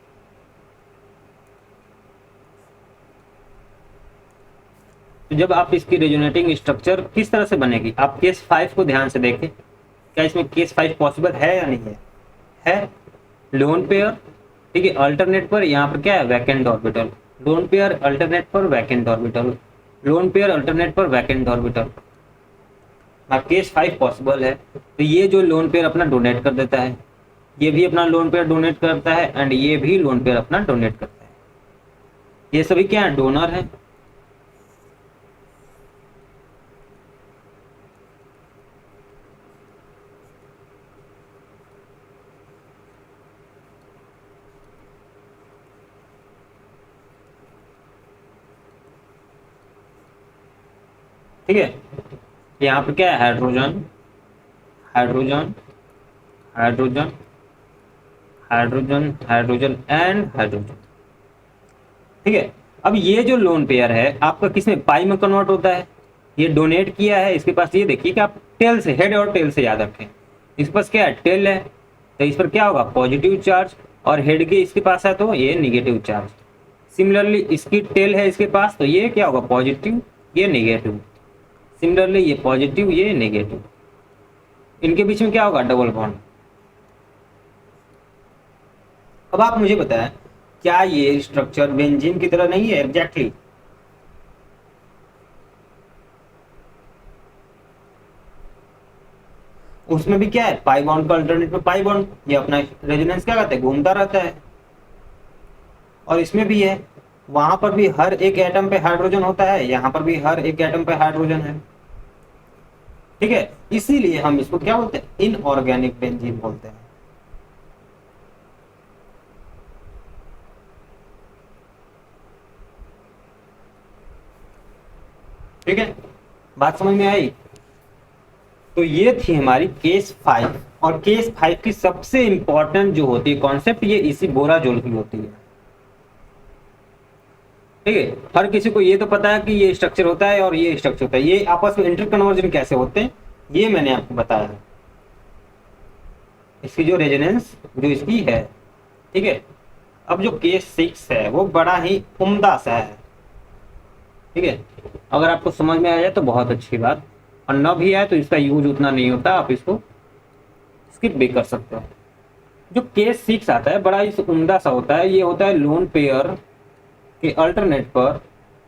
तो जब आप इसकी रेजोनेटिंग स्ट्रक्चर किस तरह से बनेगी, आप केस 5 को ध्यान से देखें। क्या इसमें केस 5 पॉसिबल है या नहीं है? है। लोन पेयर, ठीक है, अल्टरनेट पर यहाँ पर क्या है? Vacant orbital. Lone pair alternate पर vacant orbital, lone pair alternate पर वैकेंट ऑर्बिटल। केस 5 पॉसिबल है, तो ये जो लोन पेयर अपना डोनेट कर देता है, ये भी अपना लोन पेयर डोनेट करता है, एंड ये भी लोन पेयर अपना डोनेट करता है। ये सभी क्या है? डोनर है। ठीक है, यहाँ पे क्या है? Hydrogen, hydrogen, hydrogen, hydrogen, hydrogen and hydrogen. ठीक है, अब ये जो लोन पेयर है आपका किस में? पाई में कन्वर्ट होता है। ये डोनेट किया है इसके पास, ये देखिए कि आप टेल से, हेड और टेल से याद रखें। इसके पास क्या है? टेल है, तो इस पर क्या होगा? पॉजिटिव चार्ज, और हेड के इसके पास है तो ये निगेटिव चार्ज। सिमिलरली इसकी टेल है इसके पास, तो ये क्या होगा? पॉजिटिव, ये निगेटिव। सिमिलरली ये पॉजिटिव, ये नेगेटिव। इनके बीच में क्या होगा? Double bond. अब आप मुझे बताएं, क्या ये स्ट्रक्चर बेंजीन की तरह नहीं है? एग्जैक्टली उसमें भी क्या है? पाई बॉन्ड का अल्टरनेट पे पाई बॉन्ड, ये अपना रेजोनेंस क्या करता है? घूमता रहता है। और इसमें भी है, वहां पर भी हर एक एटम पे हाइड्रोजन होता है, यहाँ पर भी हर एक एटम पे हाइड्रोजन है। ठीक है, इसीलिए हम इसको क्या बोलते हैं, इनऑर्गेनिक बेंजीन बोलते हैं। ठीक है, बात समझ में आई। तो ये थी हमारी केस 5, और केस 5 की सबसे इंपॉर्टेंट जो होती है कॉन्सेप्ट, ये इसी बोराजोल की होती है। ठीक है, हर किसी को ये तो पता है कि ये स्ट्रक्चर होता है और ये स्ट्रक्चर होता है, ये आपस में इंटर कन्वर्जन कैसे होते हैं ये मैंने आपको बताया है, इसकी जो रेजोनेंस जो इसकी है। ठीक है, अब जो केस 6 है वो बड़ा ही उम्दा सा है। ठीक है, अगर आपको समझ में आ जाए तो बहुत अच्छी बात, और न भी आए तो इसका यूज उतना नहीं होता, आप इसको स्किप भी कर सकते हो। जो केस 6 आता है बड़ा ही उम्दा सा होता है, ये होता है लोन पेयर के अल्टरनेट पर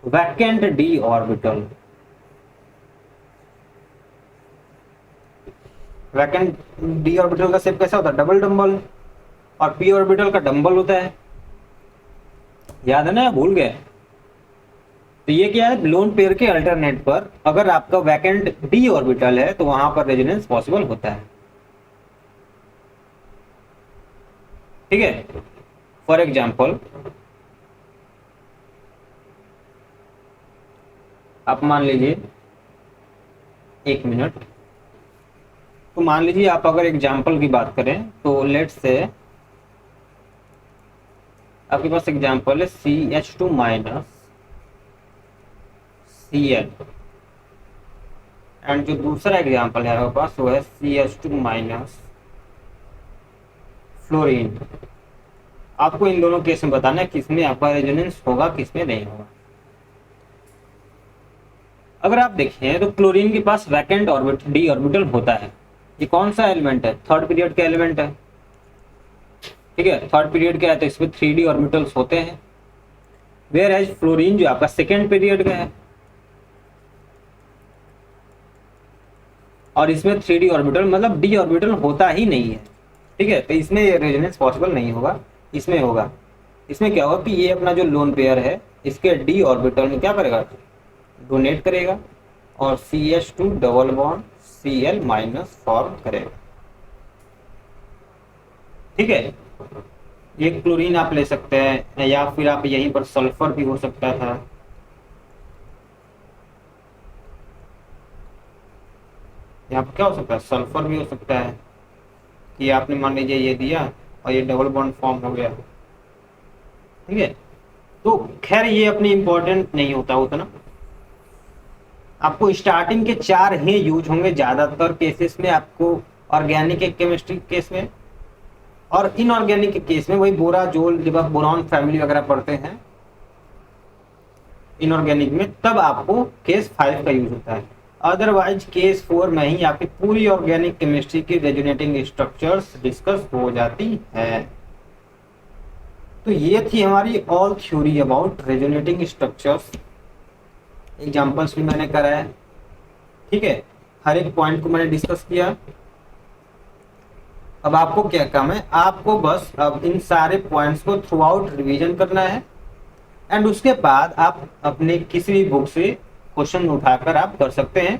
vacant D orbital. Vacant D orbital का शेप कैसा होता है, डबल डंबल, और पी ऑर्बिटल का डंबल होता है, याद है ना, भूल गए। तो ये क्या है, लोन पेयर के अल्टरनेट पर अगर आपका वैकेंट डी ऑर्बिटल है तो वहां पर रेजोनेंस पॉसिबल होता है। ठीक है, फॉर एग्जाम्पल आप मान लीजिए, एक मिनट, तो मान लीजिए आप अगर एग्जाम्पल की बात करें तो लेट्स से आपके पास एग्जाम्पल है CH2 माइनस Cl, एंड जो दूसरा एग्जाम्पल है आपके पास वो है CH2 माइनस फ्लोरीन। आपको इन दोनों केस में बताना है किसमें आपका रेजोनेंस होगा किसमें नहीं होगा। अगर आप देखें तो क्लोरीन के पास वैकेंट ऑर्बिट डी ऑर्बिटल होता है। ये कौन सा एलिमेंट है, थर्ड पीरियड का एलिमेंट है। ठीक है, थर्ड पीरियड का है तो इसमें 3D ऑर्बिटल्स होते हैं, वेयर एज फ्लोरीन जो आपका सेकेंड पीरियड का है और इसमें 3D ऑर्बिटल मतलब डी ऑर्बिटल होता ही नहीं है। ठीक है, तो इसमें रेजोनेंस पॉसिबल नहीं होगा, इसमें होगा। इसमें क्या होगा कि ये अपना जो लोन पेयर है इसके डी ऑर्बिटल में क्या करेगा, डोनेट करेगा और CH2 double bond Cl minus form करेगा। ठीक है, ये क्लोरीन आप ले सकते हैं या फिर आप यहीं पर सल्फर भी हो सकता था। यहाँ पर क्या हो सकता है, सल्फर भी हो सकता है कि आपने मान लीजिए ये दिया और ये डबल बॉन्ड फॉर्म हो गया। ठीक है, तो खैर ये अपनी इंपॉर्टेंट नहीं होता उतना, आपको स्टार्टिंग के 4 ही यूज होंगे ज्यादातर केसेस में, आपको ऑर्गेनिक केमिस्ट्री केस में, और इनऑर्गेनिक के केस में वही बोराजोल जब आप बोरॉन फैमिली वगैरह पढ़ते हैं इनऑर्गेनिक में, तब आपको केस 5 का यूज होता है। अदरवाइज केस 4 में ही आपकी पूरी ऑर्गेनिक केमिस्ट्री की रेजोनेटिंग स्ट्रक्चर्स डिस्कस हो जाती है। तो ये थी हमारी all theory about resonating structures, examples भी मैंने कराया। ठीक है, हर एक पॉइंट को मैंने डिस्कस किया। अब आपको क्या काम है, आपको बस अब इन सारे पॉइंट्स को थ्रू आउट रिविजन करना है, एंड उसके बाद आप अपने किसी भी बुक से क्वेश्चन उठाकर आप कर सकते हैं,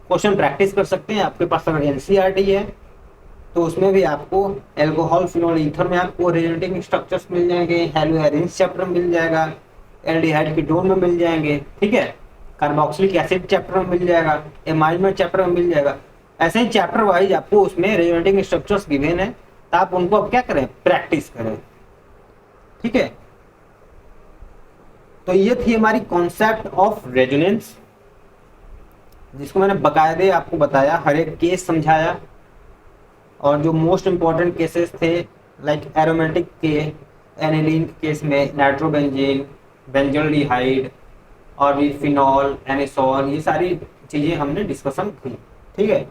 क्वेश्चन प्रैक्टिस कर सकते हैं। आपके पास अगर NCERT है तो उसमें भी आपको एल्कोहल फिनोल ईथर में आपको रेजोनेटिंग स्ट्रक्चर्स मिल जाएंगे, हेलोएरिन्स चैप्टर में मिल जाएगा, एल्डिहाइड कीटोन में मिल जाएंगे। ठीक है, कार्बोक्सिलिक एसिड चैप्टर में मिल जाएगा, एमाइड चैप्टर में मिल जाएगा। ऐसे ही चैप्टर वाइज आपको उसमें रेजोनेटिंग स्ट्रक्चर्स गिवन है, तो आप उनको अब क्या करें, प्रैक्टिस करें। ठीक है, तो ये थी हमारी कॉन्सेप्ट ऑफ रेजोनेंस, जिसको मैंने बकायदे आपको बताया, हर एक केस समझाया, और जो मोस्ट इंपॉर्टेंट केसेस थे लाइक एरोमेटिक के एनिलीन के केस में नाइट्रोबेंजीन, बेंजोल्डिहाइड और भी फिनॉल, एनिसोल, ये सारी चीजें हमने डिस्कशन की। ठीक है,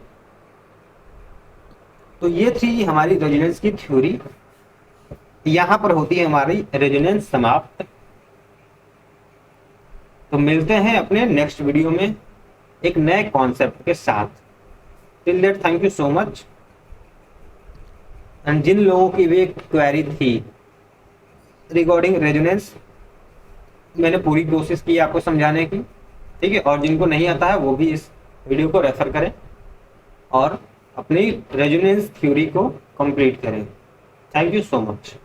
तो ये थी हमारी रेजोनेंस की थ्योरी। यहां पर होती है हमारी रेजोनेंस समाप्त। तो मिलते हैं अपने नेक्स्ट वीडियो में एक नए कॉन्सेप्ट के साथ। Till that thank you so much. And जिन लोगों की भी क्वेरी थी रिगार्डिंग रेजोनेंस, मैंने पूरी कोशिश की आपको समझाने की। ठीक है, और जिनको नहीं आता है वो भी इस वीडियो को रेफर करें। और अपनी रेजोनेंस थ्योरी को कंप्लीट करें। Thank you so much.